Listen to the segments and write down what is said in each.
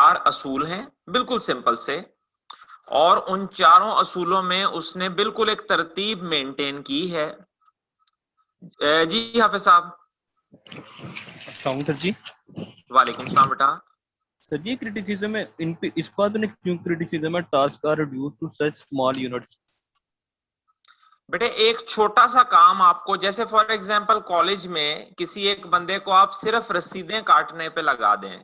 4 असूल हैं बिल्कुल सिंपल से, और उन चारों असूलों में उसने बिल्कुल एक तरतीब मेंटेन की है। जी हाफिज साहब। अस्सलाम सर जी। वालेकुम सलाम बेटा। सर जी क्रिटिसिज्म है इन पे, इस बात ने क्यों क्रिटिसिज्म है task are reduce to such small units? बेटे एक छोटा सा काम आपको, जैसे फॉर एग्जांपल कॉलेज में किसी एक बंदे को आप सिर्फ रसीदें काटने पे लगा दें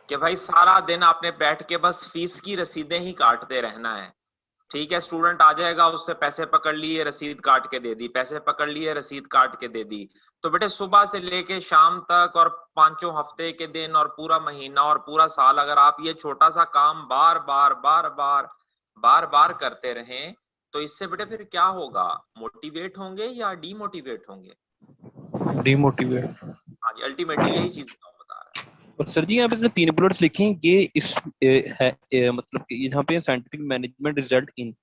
कि भाई सारा दिन आपने बैठ के बस फीस की रसीदें ही काटते रहना है, ठीक है, स्टूडेंट आ जाएगा, उससे पैसे पकड़ लिए, रसीद काट के दे दी, पैसे पकड़ लिए, रसीद काट के दे दी। तो बेटे सुबह से लेके शाम तक और 5 हफ्ते के दिन और पूरा महीना और पूरा साल अगर आप ये छोटा सा काम बार बार बार बार बार बार करते रहें तो इससे बेटे फिर क्या होगा? मोटिवेट होंगे या डीमोटिवेट होंगे? डिमोटिवेट। हाँ जी, अल्टीमेटली यही चीज मैं बता रहा है। और सर जी यहाँ पे 3 बुलेट्स लिखे हैं, ये इस मतलब कि यहाँ पे साइंटिफिक मैनेजमेंट रिजल्ट इन,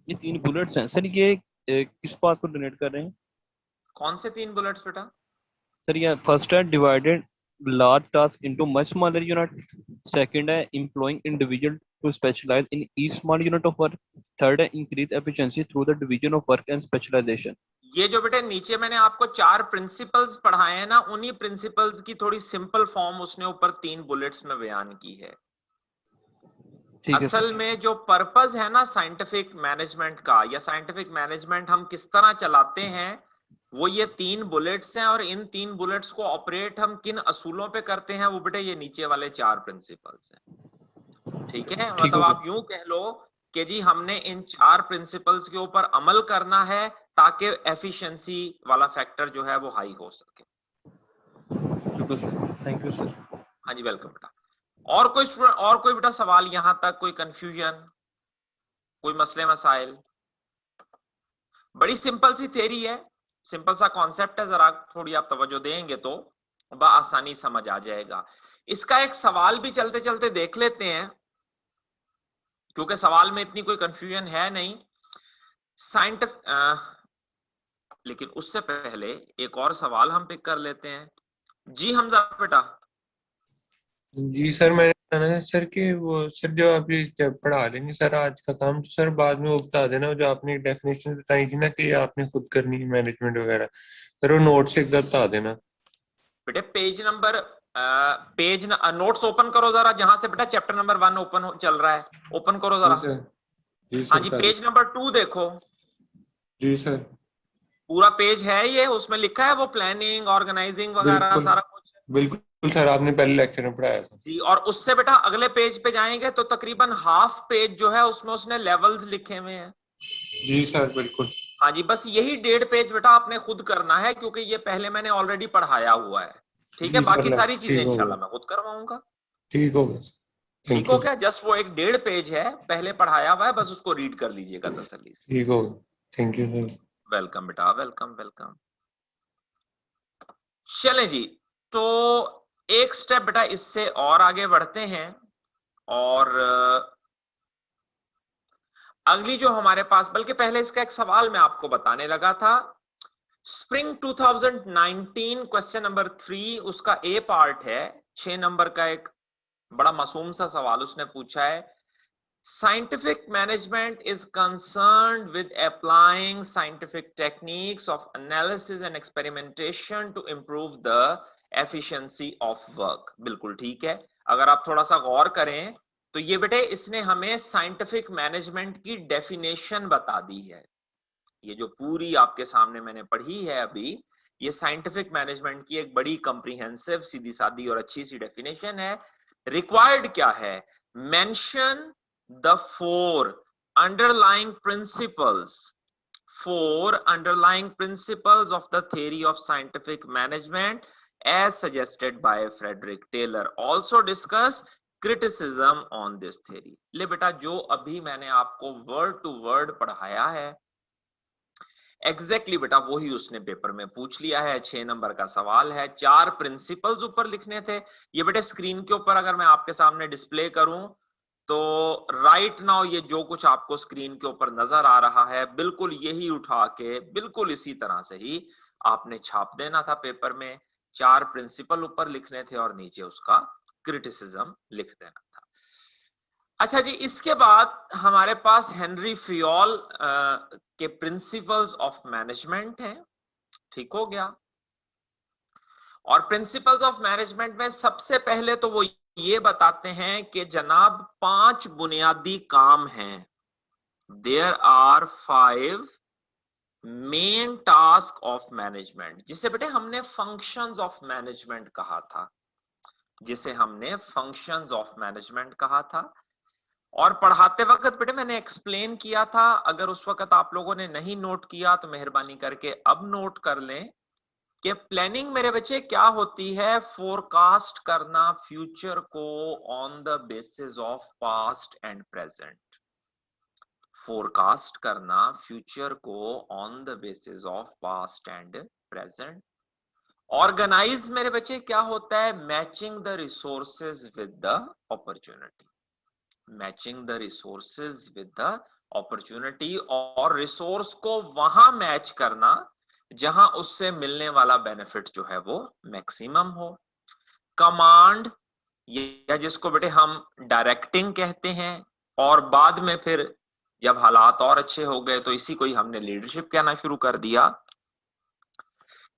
ये 3 बुलेट्स हैं सर, ये किस बात को डोनेट कर रहे हैं? कौन से 3 बुलेट्स बेटा? सर ये फर्स्ट है divided large task into much smaller unit, second है employing individual to specialize in each small unit of work, third है increase efficiency through the division of work and specialization. ये जो बेटे नीचे मैंने आपको 4 प्रिंसिपल्स पढ़ाए हैं ना, उन्हीं प्रिंसिपल्स की थोड़ी सिंपल फॉर्म उसने ऊपर 3 बुलेट्स में बयान की है। असल में जो पर्पस है ना साइंटिफिक मैनेजमेंट का, या साइंटिफिक मैनेजमेंट हम किस तरह चलाते हैं, वो ये 3 बुलेट्स हैं, और इन 3 बुलेट्स को ऑपरेट हम किन असूलों पे करते हैं वो बेटे ये नीचे वाले 4 प्रिंसिपल्स हैं। ठीक है, ठीक मतलब हो आप यूं कह लो कि जी हमने इन 4 प्रिंसिपल्स के ऊपर अमल करना है ताकि एफिशिएंसी वाला फैक्टर जो है वो हाई हो सके। गया। Thank you sir. हाँ जी, वेलकम बेटा। और कोई स्टूडेंट, और कोई बेटा सवाल यहां तक, कोई कंफ्यूजन, कोई मसले मसाइल? बड़ी सिंपल सी थ्योरी है, सिंपल सा कॉन्सेप्ट है, जरा थोड़ी आप तवज्जो देंगे तो आसानी समझ आ जाएगा। इसका एक सवाल भी चलते चलते देख लेते हैं, क्योंकि सवाल में इतनी कोई कंफ्यूजन है नहीं। साइंटिफिक, लेकिन उससे पहले एक और सवाल हम पिक कर लेते हैं। जी हमजा बेटा। जी सर, मैंने कहना है सर कि वो सर जो आप ये जब पढ़ा लेंगे सर आज का काम, तो सर बाद में वो बता देना जो आपने डेफिनेशन बताई थी ना कि आपने खुद करनी है मैनेजमेंट वगैरह, सर वो नोट से एक बार बता देना। बेटे पेज नंबर नोट्स ओपन करो जरा, जहां से बेटा चैप्टर नंबर 1 ओपन चल रहा है, ओपन करो जी जरा। सर। जी हाँ सर जी, बता पेज दीजिए। नंबर 2 देखो। जी सर। पूरा पेज है ये, उसमें लिखा है वो प्लानिंग ऑर्गेनाइजिंग वगैरह बिल्कुल सारा कुछ। बिल्कुल सर, आपने पहले लेक्चर में पढ़ाया था। जी, और उससे बेटा अगले पेज पे जाएंगे तो तकरीबन हाफ पेज जो है उसमें उसने लेवल्स लिखे हुए हैं। जी सर बिल्कुल। हाँ जी, बस यही 1.5 पेज बेटा आपने खुद करना है, क्योंकि ये पहले मैंने ऑलरेडी पढ़ाया हुआ है। ठीक है, जी सर, बाकी सारी चीजें ठीक हो इंशाल्लाह गया। मैं खुद करवाऊंगा। ठीक हो गया। ठीक थैंक हो यू। क्या? जस्ट वो एक 1.5 पेज है, पहले पढ़ाया हुआ है, बस उसको रीड कर लीजिएगा तसल्ली से। ठीक हो गया। Thank you sir. वेलकम बेटा, वेलकम वेलकम। चलें जी, तो एक स्टेप बेटा इससे और आगे बढ़ते हैं, और अगली जो हमारे पास, बल्कि पहले इसका एक सवाल मैं आपको बताने लगा था। स्प्रिंग 2019 क्वेश्चन नंबर 3 उसका ए पार्ट है, 6 नंबर का एक बड़ा मासूम सा सवाल उसने पूछा है। Scientific management is concerned with applying scientific techniques of analysis and experimentation to improve the efficiency of work। बिल्कुल ठीक है, अगर आप थोड़ा सा गौर करें तो ये बेटे इसने हमें साइंटिफिक मैनेजमेंट की डेफिनेशन बता दी है। ये जो पूरी आपके सामने मैंने पढ़ी है अभी, ये साइंटिफिक मैनेजमेंट की एक बड़ी कंप्रीहेंसिव सीधी सादी और अच्छी सी डेफिनेशन है। रिक्वायर्ड क्या है? Mention the underlying principles four underlying principles of the theory of scientific management as suggested by Frederick Taylor, also discuss criticism on this theory। ले बेटा जो अभी मैंने आपको वर्ड टू वर्ड पढ़ाया है एग्जैक्टली बेटा वही उसने पेपर में पूछ लिया है। 6 नंबर का सवाल है, 4 प्रिंसिपल्स ऊपर लिखने थे। ये बेटे स्क्रीन के ऊपर अगर मैं आपके सामने डिस्प्ले करूं तो राइट नाउ ये जो कुछ आपको स्क्रीन के ऊपर नजर आ रहा है बिल्कुल यही उठा के बिल्कुल इसी तरह से ही आपने छाप देना था पेपर में। 4 प्रिंसिपल ऊपर लिखने थे और नीचे उसका क्रिटिसिज्म लिख देना था। अच्छा जी, इसके बाद हमारे पास हेनरी फियोल के प्रिंसिपल्स ऑफ मैनेजमेंट हैं, ठीक हो गया। और प्रिंसिपल्स ऑफ मैनेजमेंट में सबसे पहले तो वो ये बताते हैं कि जनाब 5 बुनियादी काम हैं। There are 5 main task of management, जिसे बेटे हमने फंक्शंस ऑफ मैनेजमेंट कहा था, जिसे हमने फंक्शंस ऑफ मैनेजमेंट कहा था। और पढ़ाते वक्त बेटे मैंने एक्सप्लेन किया था, अगर उस वक्त आप लोगों ने नहीं नोट किया तो मेहरबानी करके अब नोट कर लें कि प्लानिंग मेरे बच्चे क्या होती है। फोरकास्ट करना फ्यूचर को on the basis of past and present. Forecast करना फ्यूचर को on the basis of past and present. Organise मेरे बच्चे क्या होता है, matching the resources with the opportunity. Matching the resources with the opportunity, और रिसोर्स को वहां मैच करना जहां उससे मिलने वाला बेनिफिट जो है वो मैक्सिमम हो। कमांड, या जिसको बेटे हम डायरेक्टिंग कहते हैं, और बाद में फिर जब हालात और अच्छे हो गए तो इसी को ही हमने लीडरशिप कहना शुरू कर दिया।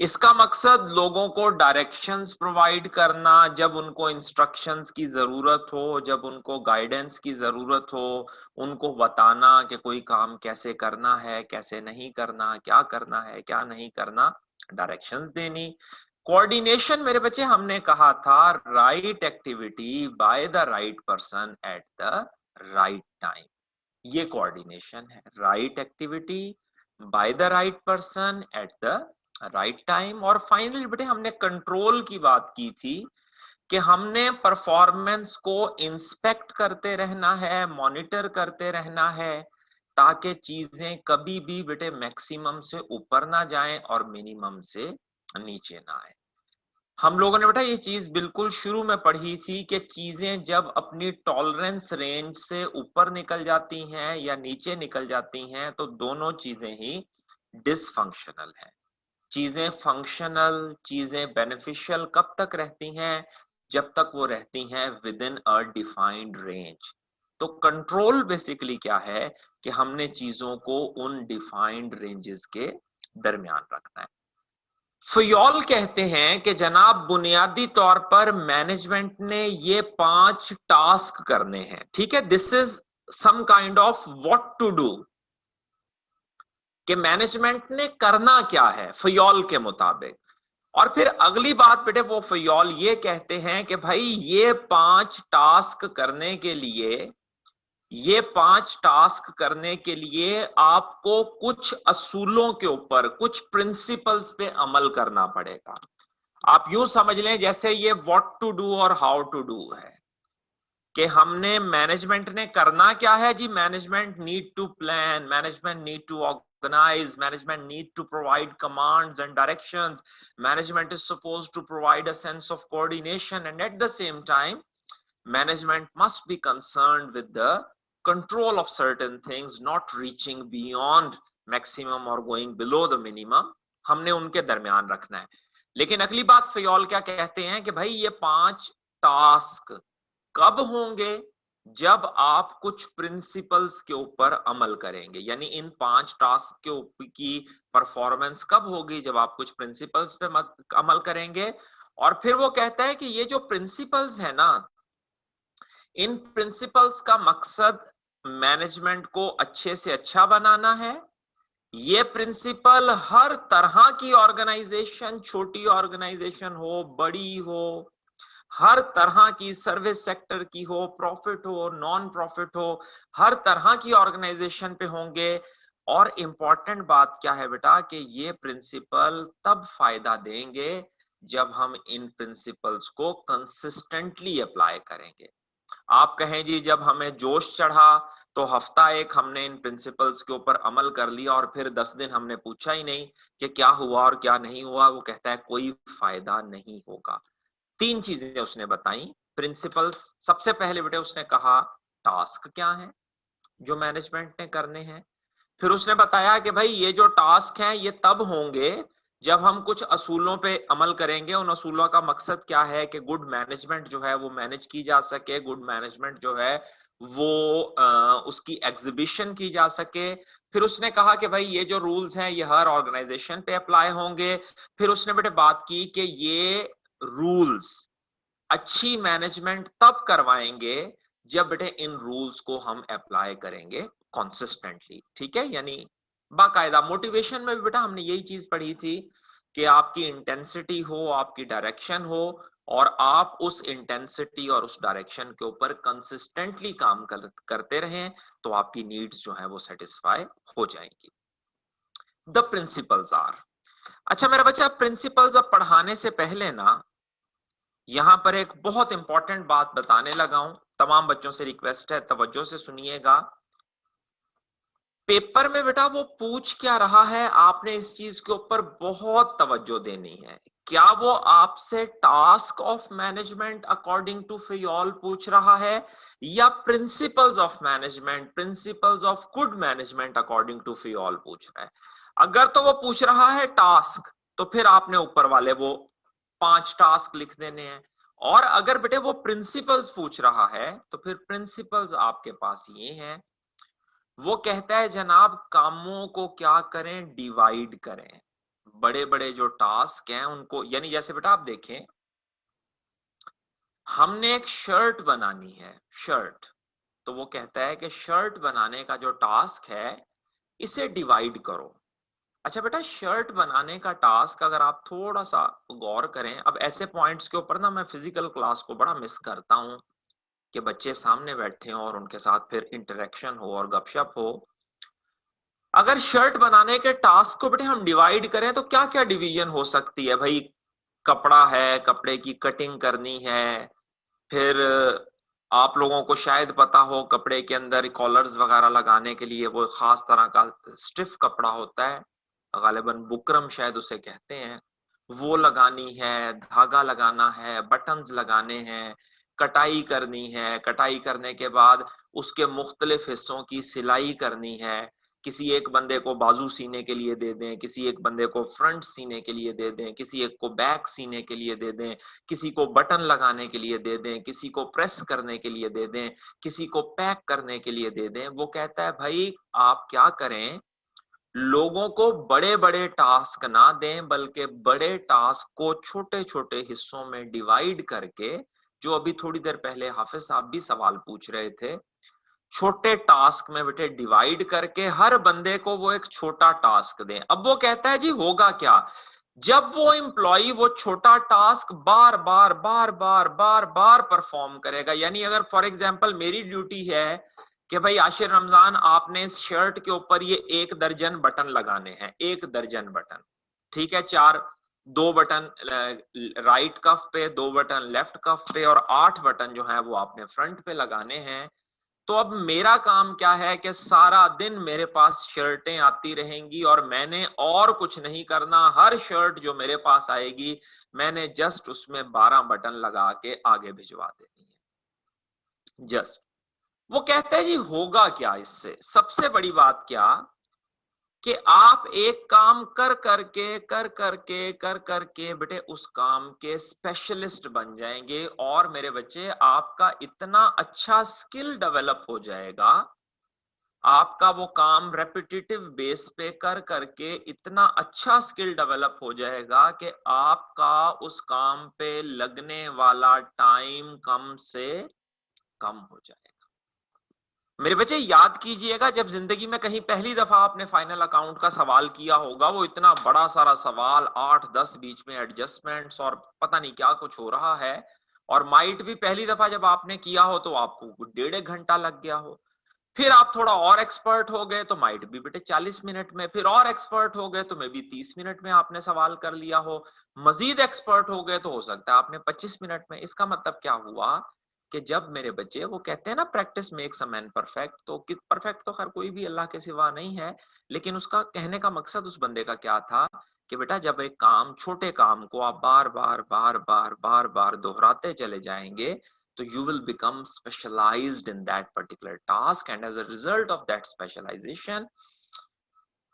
इसका मकसद लोगों को डायरेक्शंस प्रोवाइड करना जब उनको इंस्ट्रक्शंस की जरूरत हो, जब उनको गाइडेंस की जरूरत हो, उनको बताना कि कोई काम कैसे करना है, कैसे नहीं करना, क्या करना है, क्या नहीं करना, डायरेक्शंस देनी। कोऑर्डिनेशन मेरे बच्चे हमने कहा था, right activity by the right person at the right time. ये कोऑर्डिनेशन है, right activity by the right person at the right time. और फाइनली बेटे हमने कंट्रोल की बात की थी कि हमने परफॉर्मेंस को इंस्पेक्ट करते रहना है, मॉनिटर करते रहना है, ताकि चीजें कभी भी बेटे मैक्सिमम से ऊपर ना जाएं और मिनिमम से नीचे ना आए। हम लोगों ने बेटा ये चीज बिल्कुल शुरू में पढ़ी थी कि चीजें जब अपनी टॉलरेंस रेंज से ऊपर निकल जाती हैं या नीचे निकल जाती हैं तो दोनों चीजें ही डिसफंक्शनल हैं। चीजें फंक्शनल, चीजें बेनिफिशियल कब तक रहती हैं, जब तक वो रहती हैं with in a defined range. तो कंट्रोल बेसिकली क्या है कि हमने चीजों को उन डिफाइंड रेंजेस के दरमियान रखना है। फियोल कहते हैं कि जनाब बुनियादी तौर पर मैनेजमेंट ने ये 5 टास्क करने हैं, ठीक है। This is some kind of what to do, कि मैनेजमेंट ने करना क्या है फियोल के मुताबिक। और फिर अगली बात बेटे वो फियोल ये कहते हैं कि भाई ये 5 टास्क करने के लिए, ये 5 टास्क करने के लिए आपको कुछ असूलों के ऊपर, कुछ प्रिंसिपल्स पे अमल करना पड़ेगा। आप यूं समझ लें जैसे ये व्हाट टू डू और हाउ टू डू है, कि हमने, मैनेजमेंट ने करना क्या है जी, management need to plan, management need to organize, management need to provide commands and directions, management is supposed to provide a sense of coordination, and at the same time management must be concerned with the control of certain things, not reaching beyond maximum or going below the minimum। हमने उनके दरमियान रखना है। लेकिन अगली बात फियोल क्या कहते हैं कि भाई ये 5 टास्क कब होंगे, जब आप कुछ प्रिंसिपल्स के ऊपर अमल करेंगे। यानी इन 5 टास्क के ऊपर की परफॉर्मेंस कब होगी, जब आप कुछ प्रिंसिपल्स पे अमल करेंगे। और फिर वो कहता है कि ये जो प्रिंसिपल्स है ना, इन प्रिंसिपल्स का मकसद मैनेजमेंट को अच्छे से अच्छा बनाना है। ये प्रिंसिपल हर तरह की ऑर्गेनाइजेशन, छोटी ऑर्गेनाइजेशन हो, बड़ी हो, हर तरह की, सर्विस सेक्टर की हो, प्रॉफिट हो, नॉन प्रॉफिट हो, हर तरह की ऑर्गेनाइजेशन पे होंगे। और इंपॉर्टेंट बात क्या है बेटा, कि ये प्रिंसिपल तब फायदा देंगे जब हम इन प्रिंसिपल्स को कंसिस्टेंटली अप्लाई करेंगे। आप कहें जी जब हमें जोश चढ़ा तो हफ्ता एक हमने इन प्रिंसिपल्स के ऊपर अमल कर लिया और फिर 10 दिन हमने पूछा ही नहीं कि क्या हुआ और क्या नहीं हुआ, वो कहता है कोई फायदा नहीं होगा। 3 चीजें उसने बताई प्रिंसिपल्स। सबसे पहले बेटे उसने कहा टास्क क्या है जो मैनेजमेंट ने करने हैं। फिर उसने बताया कि भाई ये जो टास्क हैं ये तब होंगे जब हम कुछ असूलों पे अमल करेंगे, उन असूलों का मकसद क्या है कि गुड मैनेजमेंट जो है वो मैनेज की जा सके, गुड मैनेजमेंट जो है वो उसकी एग्जीबिशन की जा सके। फिर उसने कहा कि भाई ये जो रूल्स हैं ये हर ऑर्गेनाइजेशन पे अप्लाई होंगे। फिर उसने बेटे बात की कि ये रूल्स अच्छी मैनेजमेंट तब करवाएंगे जब बेटे इन रूल्स को हम अप्लाई करेंगे कॉन्सिस्टेंटली। ठीक है, यानी बाकायदा। मोटिवेशन में भी बेटा हमने यही चीज पढ़ी थी कि आपकी इंटेंसिटी हो, आपकी डायरेक्शन हो, और आप उस इंटेंसिटी और उस डायरेक्शन के ऊपर कंसिस्टेंटली काम करते रहें, तो आपकी नीड्स जो है वो सेटिस्फाई हो जाएंगी। द प्रिंसिपल्स आर, अच्छा मेरा बच्चा, प्रिंसिपल्स अब पढ़ाने से पहले ना यहां पर एक बहुत इंपॉर्टेंट बात बताने लगा हूं। तमाम बच्चों से रिक्वेस्ट है, तवज्जो से सुनिएगा। पेपर में बेटा वो पूछ क्या रहा है, आपने इस चीज के ऊपर बहुत तवज्जो देनी है। क्या वो आपसे task of management according to Fayol पूछ रहा है, या principles of management, principles of good management according to Fayol पूछ रहा है? अगर तो वो पूछ रहा है टास्क, तो फिर आपने ऊपर वाले वो 5 टास्क लिख देने हैं। और अगर बेटे वो प्रिंसिपल्स पूछ रहा है, तो फिर प्रिंसिपल्स आपके पास ये हैं। वो कहता है जनाब कामों को क्या करें, डिवाइड करें। बड़े बड़े जो टास्क हैं उनको, यानी जैसे बेटा आप देखें, हमने एक शर्ट बनानी है, शर्ट, तो वो कहता है कि शर्ट बनाने का जो टास्क है इसे डिवाइड करो। अच्छा बेटा, शर्ट बनाने का टास्क अगर आप थोड़ा सा गौर करें, अब ऐसे पॉइंट्स के ऊपर ना मैं फिजिकल क्लास को बड़ा मिस करता हूं कि बच्चे सामने बैठे हों और उनके साथ फिर इंटरेक्शन हो और गपशप हो। अगर शर्ट बनाने के टास्क को बेटे हम डिवाइड करें तो क्या क्या डिवीजन हो सकती है भाई? कपड़ा है, कपड़े की कटिंग करनी है, फिर आप लोगों को शायद पता हो कपड़े के अंदर कॉलर्स वगैरह लगाने के लिए वो खास तरह का स्टिफ कपड़ा होता है, गालिबन बुकरम शायद उसे कहते हैं, वो लगानी है, धागा लगाना है, बटन्स लगाने हैं, कटाई करनी है, कटाई करने के बाद उसके मुख्तलिफ हिस्सों की सिलाई करनी है। किसी एक बंदे को बाजू सीने के लिए दे दें, किसी एक बंदे को फ्रंट सीने के लिए दे दें, किसी एक को बैक सीने के लिए दे दें, किसी को बटन लगाने के लिए दे दें, किसी को प्रेस करने के लिए दे दें, किसी को पैक करने के लिए दे दें। वो कहता है भाई आप क्या करें, लोगों को बड़े बड़े टास्क ना दें, बल्कि बड़े टास्क को छोटे छोटे हिस्सों में डिवाइड करके, जो अभी थोड़ी देर पहले हाफिज साहब भी सवाल पूछ रहे थे, छोटे टास्क में बेटे डिवाइड करके हर बंदे को वो एक छोटा टास्क दें। अब वो कहता है जी होगा क्या, जब वो एम्प्लॉय वो छोटा टास्क बार बार बार बार बार बार परफॉर्म करेगा। यानी अगर फॉर एग्जांपल मेरी ड्यूटी है कि भाई आशिर रमजान आपने इस शर्ट के ऊपर ये 1 दर्जन बटन लगाने हैं, 1 दर्जन बटन, ठीक है, 2 बटन राइट कफ पे, 2 बटन लेफ्ट कफ पे, और 8 बटन जो है वो आपने फ्रंट पे लगाने हैं। तो अब मेरा काम क्या है कि सारा दिन मेरे पास शर्टें आती रहेंगी और मैंने और कुछ नहीं करना। हर शर्ट जो मेरे पास आएगी मैंने जस्ट उसमें 12 बटन लगा के आगे भिजवा देनी है, जस्ट। वो कहते हैं जी होगा क्या इससे, सबसे बड़ी बात क्या कि आप एक काम कर करके बेटे उस काम के स्पेशलिस्ट बन जाएंगे। और मेरे बच्चे आपका इतना अच्छा स्किल डेवलप हो जाएगा, आपका वो काम रेपिटेटिव बेस पे कर करके इतना अच्छा स्किल डेवलप हो जाएगा कि आपका उस काम पे लगने वाला टाइम कम से कम हो जाएगा। मेरे बच्चे याद कीजिएगा, जब जिंदगी में कहीं पहली दफा आपने फाइनल अकाउंट का सवाल किया होगा, वो इतना बड़ा सारा सवाल, 8-10 बीच में एडजस्टमेंट्स और पता नहीं क्या कुछ हो रहा है, और माइट भी पहली दफा जब आपने किया हो तो आपको 1.5 घंटा लग गया हो। फिर आप थोड़ा और एक्सपर्ट हो गए तो माइट भी बेटे 40 मिनट में, फिर और एक्सपर्ट हो गए तो मे बी 30 मिनट में आपने सवाल कर लिया हो, मजीद एक्सपर्ट हो गए तो हो सकता है आपने 25 मिनट में। इसका मतलब क्या हुआ कि जब मेरे बच्चे, वो कहते हैं ना practice makes a man perfect, तो परफेक्ट तो खैर कोई भी अल्लाह के सिवा नहीं है, लेकिन उसका कहने का मकसद उस बंदे का क्या था कि बेटा जब एक काम, छोटे काम को आप बार बार बार बार बार बार दोहराते चले जाएंगे तो you will become specialized in that particular task, and as a result of that specialization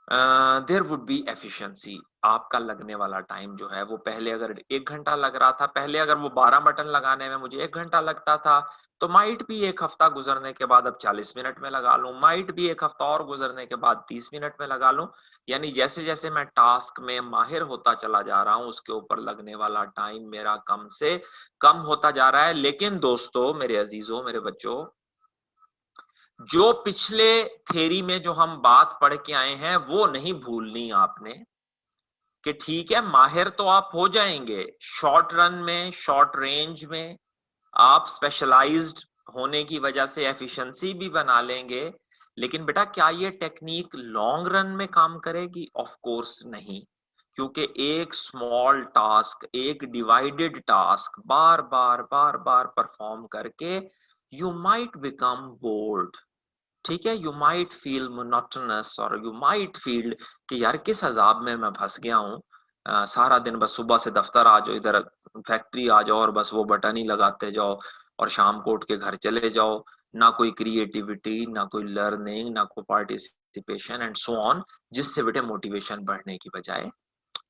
there would be efficiency. आपका लगने वाला टाइम जो है वो पहले अगर 1 घंटा लग रहा था, पहले अगर वो 12 बटन लगाने में मुझे 1 घंटा लगता था, तो माइट भी 1 हफ्ता गुजरने के बाद अब 40 मिनट में लगा लूं, माइट भी 1 हफ्ता और गुजरने के बाद 30 मिनट में लगा लूं। यानी जैसे जैसे मैं टास्क में माहिर होता चला जा रहा हूं, उसके ऊपर लगने वाला टाइम मेरा कम से कम होता जा रहा है। लेकिन दोस्तों, मेरे अजीजों, मेरे बच्चों, जो पिछले थ्योरी में जो हम बात पढ़ के आए हैं वो नहीं भूलनी आपने, कि ठीक है माहिर तो आप हो जाएंगे शॉर्ट रन में, शॉर्ट रेंज में आप स्पेशलाइज्ड होने की वजह से एफिशिएंसी भी बना लेंगे, लेकिन बेटा क्या ये टेक्निक लॉन्ग रन में काम करेगी? ऑफ कोर्स नहीं, क्योंकि एक स्मॉल टास्क, एक डिवाइडेड टास्क बार बार बार बार परफॉर्म करके यू माइट बिकम बोर्ड। ठीक है, यू माइट फील मोनोटोनस, और यू माइट फील कि यार किस अजाब में मैं फंस गया हूँ। सारा दिन बस सुबह से दफ्तर आ जाओ, इधर फैक्ट्री आ जाओ और बस वो बटन ही लगाते जाओ, और शाम को उठ के घर चले जाओ। ना कोई क्रिएटिविटी, ना कोई लर्निंग, ना कोई पार्टिसिपेशन एंड सो ऑन, जिससे बेटे मोटिवेशन बढ़ने की बजाय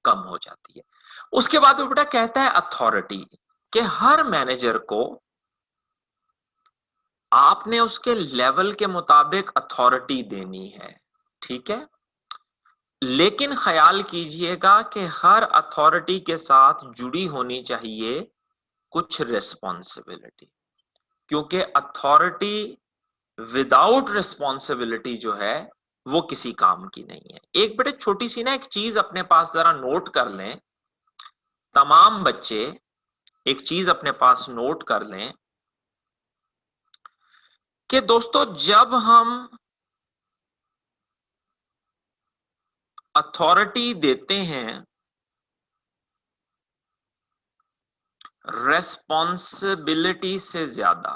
कम हो जाती है। उसके बाद वो बेटा कहता है अथॉरिटी, कि हर मैनेजर को आपने उसके लेवल के मुताबिक अथॉरिटी देनी है। ठीक है, लेकिन ख्याल कीजिएगा कि हर अथॉरिटी के साथ जुड़ी होनी चाहिए कुछ रिस्पॉन्सिबिलिटी, क्योंकि अथॉरिटी विदाउट रिस्पॉन्सिबिलिटी जो है वो किसी काम की नहीं है। एक बेटे छोटी सी ना एक चीज अपने पास जरा नोट कर लें, तमाम बच्चे एक चीज अपने पास नोट कर लें, कि दोस्तों जब हम अथॉरिटी देते हैं, रेस्पॉन्सिबिलिटी से ज्यादा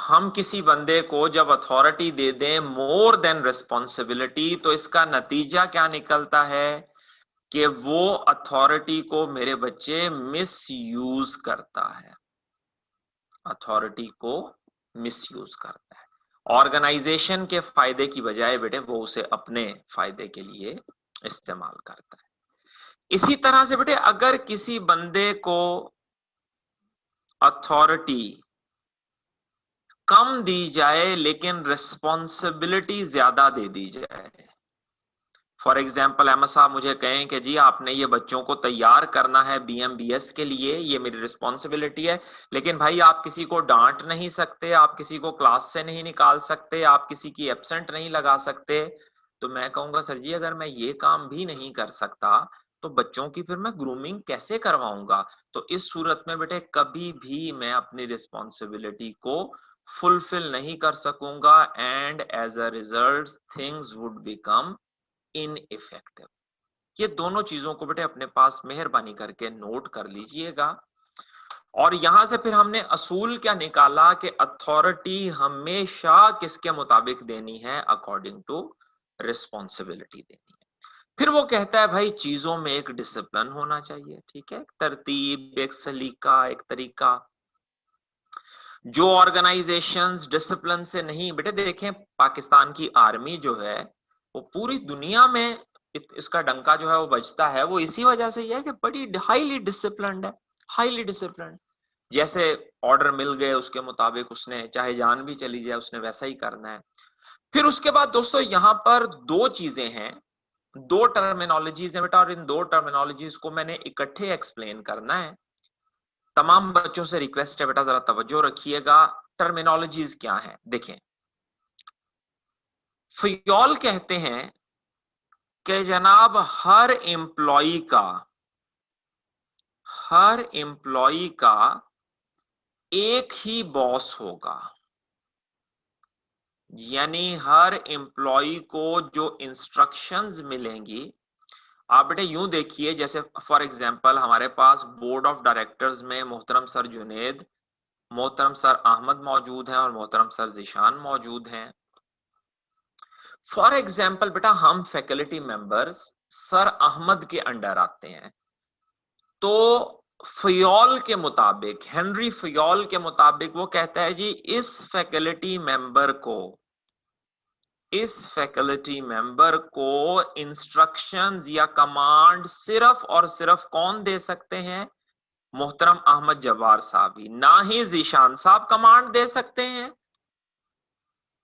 हम किसी बंदे को जब अथॉरिटी दे दें मोर देन रिस्पॉन्सिबिलिटी, तो इसका नतीजा क्या निकलता है कि वो अथॉरिटी को मेरे बच्चे मिसयूज करता है, अथॉरिटी को मिसयूज करता है। ऑर्गेनाइजेशन के फायदे की बजाय बेटे वो उसे अपने फायदे के लिए इस्तेमाल करता है। इसी तरह से बेटे अगर किसी बंदे को अथॉरिटी कम दी जाए लेकिन रिस्पॉन्सिबिलिटी ज्यादा दे दी जाए, फॉर एग्जाम्पल अहमद साहब मुझे कहें कि जी आपने ये बच्चों को तैयार करना है BMBS के लिए, ये मेरी रिस्पॉन्सिबिलिटी है, लेकिन भाई आप किसी को डांट नहीं सकते, आप किसी को क्लास से नहीं निकाल सकते, आप किसी की एब्सेंट नहीं लगा सकते, तो मैं कहूंगा सर जी अगर मैं ये काम भी नहीं कर सकता तो बच्चों की फिर मैं ग्रूमिंग कैसे करवाऊंगा? तो इस सूरत में बेटे कभी भी मैं अपनी रिस्पॉन्सिबिलिटी को फुलफिल नहीं कर सकूंगा, and as a result things would become ineffective. ये दोनों चीजों को बेटे अपने पास मेहरबानी करके नोट कर लीजिएगा। और यहां से फिर हमने असूल क्या निकाला कि अथॉरिटी हमेशा किसके मुताबिक देनी है? अकॉर्डिंग टू रिस्पॉन्सिबिलिटी देनी है। फिर वो कहता है भाई चीजों में एक डिसिप्लिन होना चाहिए, ठीक है, एक तरतीब, एक सलीका, एक तरीका। जो ऑर्गेनाइजेशंस डिसिप्लिन से नहीं, बेटे देखें पाकिस्तान की आर्मी जो है वो पूरी दुनिया में इसका डंका जो है वो बजता है, वो इसी वजह से ही है कि बड़ी हाईली डिसिप्लिन्ड है, हाईली डिसिप्लिन्ड। जैसे ऑर्डर मिल गए उसके मुताबिक उसने चाहे जान भी चली जाए उसने वैसा ही करना है। फिर उसके बाद दोस्तों यहाँ पर दो चीजें हैं, दो टर्मिनोलॉजीज हैं बेटा, और इन दो टर्मिनोलॉजीज को मैंने इकट्ठे एक्सप्लेन करना है। तमाम बच्चों से रिक्वेस्ट है बेटा जरा तवज्जो रखिएगा। टर्मिनोलॉजीज क्या है देखें। फियोल कहते हैं कि जनाब हर एम्प्लॉई का एक ही बॉस होगा, यानी हर एम्प्लॉय को जो इंस्ट्रक्शंस मिलेंगी, आप बेटे यूं देखिए जैसे फॉर एग्जांपल हमारे पास बोर्ड ऑफ डायरेक्टर्स में मोहतरम सर जुनेद, मोहतरम सर अहमद मौजूद हैं और मोहतरम सर जिशान मौजूद हैं। फॉर एग्जांपल बेटा हम फैकल्टी मेंबर्स सर अहमद के अंडर आते हैं, तो फयोल के मुताबिक, हेनरी फयोल के मुताबिक वो कहता है जी इस फैकल्टी मेंबर को इंस्ट्रक्शंस या कमांड सिर्फ और सिर्फ कौन दे सकते हैं? मोहतरम अहमद जब्बार साहब ही, ना ही जीशान साहब कमांड दे सकते हैं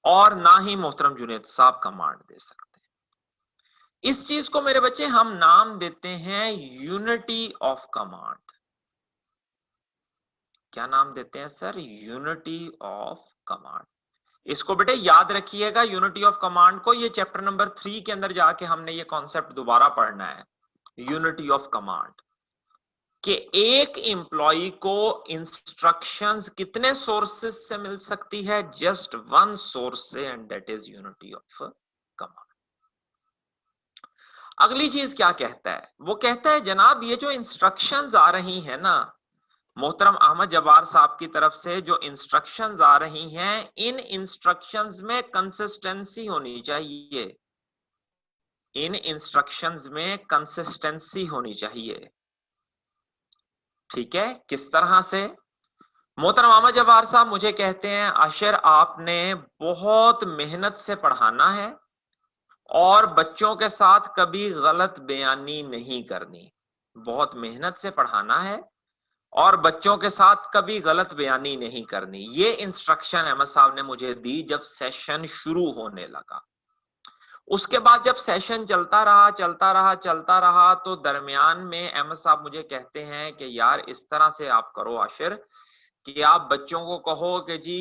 और ना ही मोहतरम जुनैद साहब कमांड दे सकते हैं। इस चीज को मेरे बच्चे हम नाम देते हैं यूनिटी ऑफ कमांड। क्या नाम देते हैं सर? Unity of command. इसको बेटे याद रखिएगा, यूनिटी ऑफ कमांड को। ये चैप्टर नंबर 3 के अंदर जाके हमने ये कॉन्सेप्ट दोबारा पढ़ना है, यूनिटी ऑफ कमांड, कि एक एम्प्लॉय को इंस्ट्रक्शंस कितने सोर्सेस से मिल सकती है? जस्ट वन सोर्स से, and that is unity of command. अगली चीज क्या कहता है? वो कहता है जनाब ये जो इंस्ट्रक्शंस आ रही है ना मोहतरम अहमद जब्बार साहब की तरफ से, जो इंस्ट्रक्शंस आ रही हैं, इन इंस्ट्रक्शंस में कंसिस्टेंसी होनी चाहिए। इन इंस्ट्रक्शंस में कंसिस्टेंसी होनी चाहिए। ठीक है, किस तरह से? मोहतरम अहमद जब्बार साहब मुझे कहते हैं आशिर आपने बहुत मेहनत से पढ़ाना है और बच्चों के साथ कभी गलत बयानी नहीं करनी। बहुत मेहनत से पढ़ाना है और बच्चों के साथ कभी गलत बयानी नहीं करनी। ये इंस्ट्रक्शन अहमद साहब ने मुझे दी जब सेशन शुरू होने लगा। उसके बाद जब सेशन चलता रहा तो दरमियान में अहमद साहब मुझे कहते हैं कि यार इस तरह से आप करो आशिर कि आप बच्चों को कहो कि जी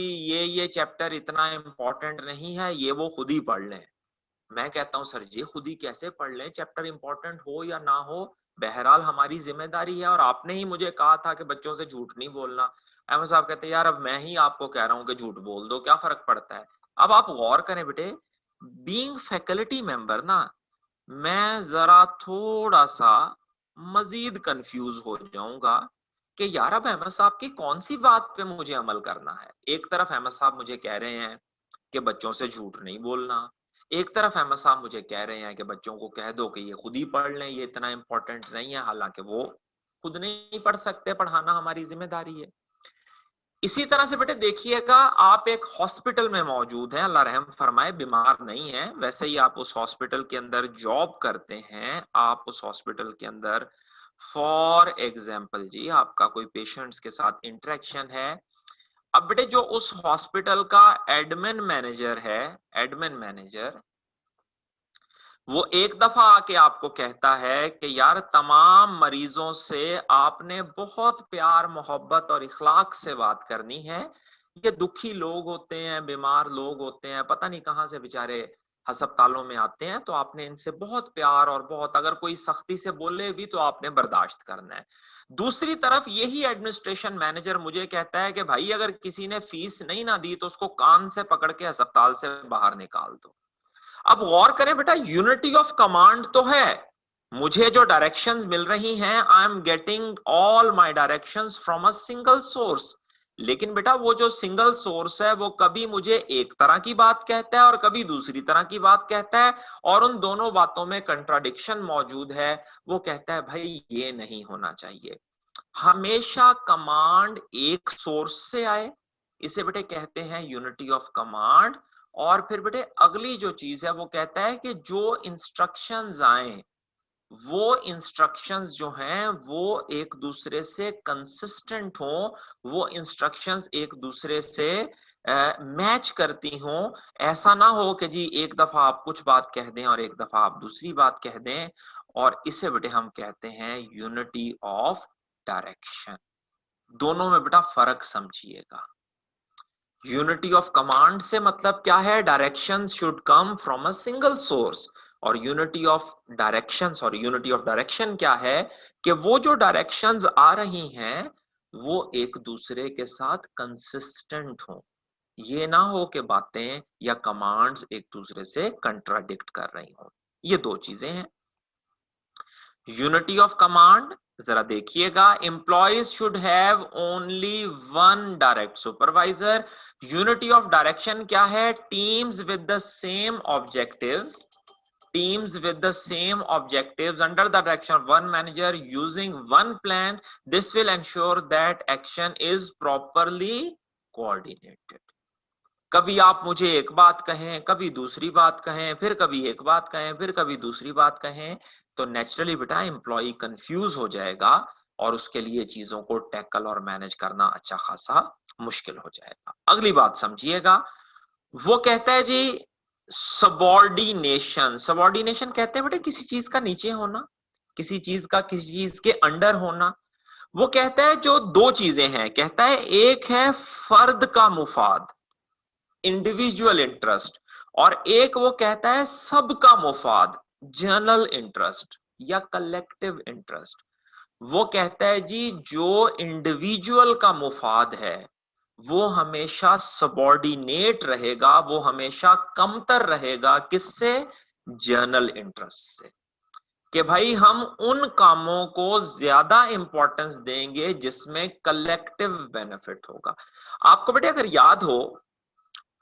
ये चैप्टर इतना इंपॉर्टेंट नहीं है, ये वो खुद ही पढ़ लें। मैं कहता हूं सर जी खुद ही कैसे पढ़ लें? चैप्टर इंपॉर्टेंट हो या ना हो, बहरहाल हमारी जिम्मेदारी है, और आपने ही मुझे कहा था कि बच्चों से झूठ नहीं बोलना। अहमद साहब कहते हैं यार अब मैं ही आपको कह रहा हूं कि झूठ बोल दो, क्या फर्क पड़ता है? अब आप गौर करें बेटे, बीइंग फैकल्टी मेंबर ना, मैं जरा थोड़ा सा मजीद कंफ्यूज हो जाऊंगा कि यार अब अहमद साहब की कौन सी बात पे मुझे अमल करना है। एक तरफ अहमद साहब मुझे कह रहे हैं कि बच्चों से झूठ नहीं बोलना, एक तरफ अहमद साहब मुझे कह रहे हैं कि बच्चों को कह दो कि ये खुद ही पढ़ लें, ये इतना इंपॉर्टेंट नहीं है, हालांकि वो खुद नहीं पढ़ सकते, पढ़ाना हमारी जिम्मेदारी है। इसी तरह से बेटे देखिएगा, आप एक हॉस्पिटल में मौजूद हैं, अल्लाह रहम फरमाए बीमार नहीं है, वैसे ही आप उस हॉस्पिटल के अंदर जॉब करते हैं, आप उस हॉस्पिटल के अंदर फॉर एग्जाम्पल जी आपका कोई पेशेंट्स के साथ इंटरेक्शन है। अब बेटे जो उस हॉस्पिटल का एडमिन मैनेजर है, एडमिन मैनेजर, वो एक दफा आके आपको कहता है कि यार तमाम मरीजों से आपने बहुत प्यार मोहब्बत और इखलाक से बात करनी है। ये दुखी लोग होते हैं, बीमार लोग होते हैं, पता नहीं कहां से बेचारे अस्पतालों में आते हैं, तो आपने इनसे बहुत प्यार और बहुत, अगर कोई सख्ती से बोले भी तो आपने बर्दाश्त करना है। दूसरी तरफ यही एडमिनिस्ट्रेशन मैनेजर मुझे कहता है कि भाई अगर किसी ने फीस नहीं ना दी तो उसको कान से पकड़ के अस्पताल से बाहर निकाल दो। अब गौर करें बेटा, यूनिटी ऑफ कमांड तो है, मुझे जो डायरेक्शंस मिल रही हैं, I am getting all my directions from a single source. लेकिन बेटा वो जो सिंगल सोर्स है वो कभी मुझे एक तरह की बात कहता है और कभी दूसरी तरह की बात कहता है, और उन दोनों बातों में कंट्राडिक्शन मौजूद है। वो कहता है भाई ये नहीं होना चाहिए, हमेशा कमांड एक सोर्स से आए, इसे बेटे कहते हैं यूनिटी ऑफ कमांड। और फिर बेटे अगली जो चीज है वो कहता है कि जो इंस्ट्रक्शंस आए वो इंस्ट्रक्शंस जो हैं वो एक दूसरे से कंसिस्टेंट हो, वो इंस्ट्रक्शंस एक दूसरे से मैच करती हो। ऐसा ना हो कि जी एक दफा आप कुछ बात कह दें और एक दफा आप दूसरी बात कह दें, और इसे बेटे हम कहते हैं यूनिटी ऑफ डायरेक्शन। दोनों में बेटा फर्क समझिएगा। यूनिटी ऑफ कमांड से मतलब क्या है? Directions should come from a single source. और यूनिटी ऑफ डायरेक्शंस और यूनिटी ऑफ डायरेक्शन क्या है कि वो जो डायरेक्शंस आ रही हैं वो एक दूसरे के साथ कंसिस्टेंट हो, ये ना हो कि बातें या कमांड्स एक दूसरे से कंट्राडिक्ट कर रही हो। ये दो चीजें हैं। यूनिटी ऑफ कमांड जरा देखिएगा, employees should have only one direct supervisor. Unity of direction क्या है? Teams with the same objectives, teams with the same objectives under the direction of one manager using one plan, this will ensure that action is properly coordinated. कभी आप मुझे एक बात कहें, कभी दूसरी बात कहें, फिर कभी एक बात कहें, फिर कभी दूसरी बात कहें, तो नेचुरली बेटा एम्प्लॉय कंफ्यूज हो जाएगा और उसके लिए चीजों को टैकल और मैनेज करना अच्छा खासा मुश्किल हो जाएगा। अगली बात समझिएगा, वो कहता है जी सबॉर्डिनेशन। सबॉर्डिनेशन कहते हैं बेटा किसी चीज का नीचे होना, किसी चीज का किसी चीज के अंडर होना। वो कहता है जो दो चीजें हैं, कहता है एक है फर्द का मुफाद, इंडिविजुअल इंटरेस्ट, और एक वो कहता है सबका मुफाद, जनरल इंटरेस्ट या कलेक्टिव इंटरेस्ट। वो कहता है जी जो इंडिविजुअल का मुफाद है वो हमेशा सबॉर्डिनेट रहेगा, वो हमेशा कमतर रहेगा, किससे? जनरल इंटरेस्ट से। कि भाई हम उन कामों को ज्यादा इंपॉर्टेंस देंगे जिसमें कलेक्टिव बेनिफिट होगा। आपको बेटे अगर याद हो,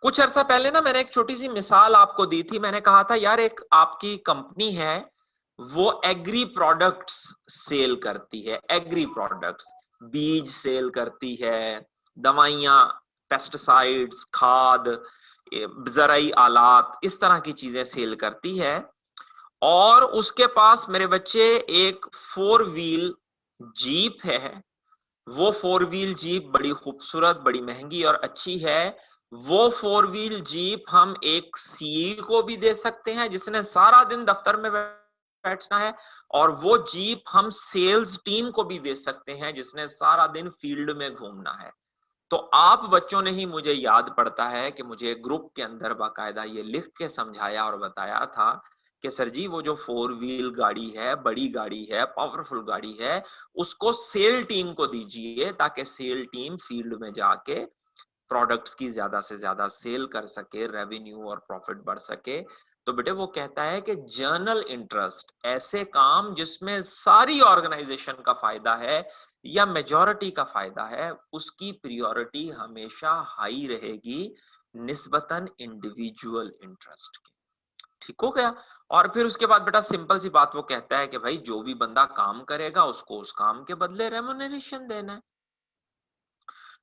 कुछ अर्सा पहले ना मैंने एक छोटी सी मिसाल आपको दी थी। मैंने कहा था यार एक आपकी कंपनी है, वो एग्री प्रोडक्ट्स सेल करती है, एग्री प्रोडक्ट्स, बीज सेल करती है, दवाइयां, पेस्टिसाइड्स, खाद, ज़राई आलात, इस तरह की चीजें सेल करती है। और उसके पास मेरे बच्चे एक 4 व्हील जीप है। वो 4 व्हील जीप बड़ी खूबसूरत, बड़ी महंगी और अच्छी है। वो 4 व्हील जीप हम एक सीई को भी दे सकते हैं जिसने सारा दिन दफ्तर में बैठना है, और वो जीप हम सेल्स टीम को भी दे सकते हैं जिसने सारा दिन फील्ड में घूमना है। तो आप बच्चों ने ही, मुझे याद पड़ता है कि मुझे ग्रुप के अंदर बाकायदा ये लिख के समझाया और बताया था कि सर जी वो जो 4 व्हील गाड़ी है, बड़ी गाड़ी है, पावरफुल गाड़ी है, उसको सेल टीम को दीजिए ताकि सेल टीम फील्ड में जाके प्रोडक्ट्स की ज्यादा से ज्यादा सेल कर सके, रेवेन्यू और प्रॉफिट बढ़ सके। तो बेटे वो कहता है कि जर्नल इंटरेस्ट, ऐसे काम जिसमें सारी ऑर्गेनाइजेशन का फायदा है या मेजॉरिटी का फायदा है, उसकी प्रायोरिटी हमेशा हाई रहेगी निस्बतन इंडिविजुअल इंटरेस्ट के। ठीक हो गया? और फिर उसके बाद बेटा सिंपल सी बात वो कहता है कि भाई जो भी बंदा काम करेगा उसको उस काम के बदले रेम्युनरेशन देना है।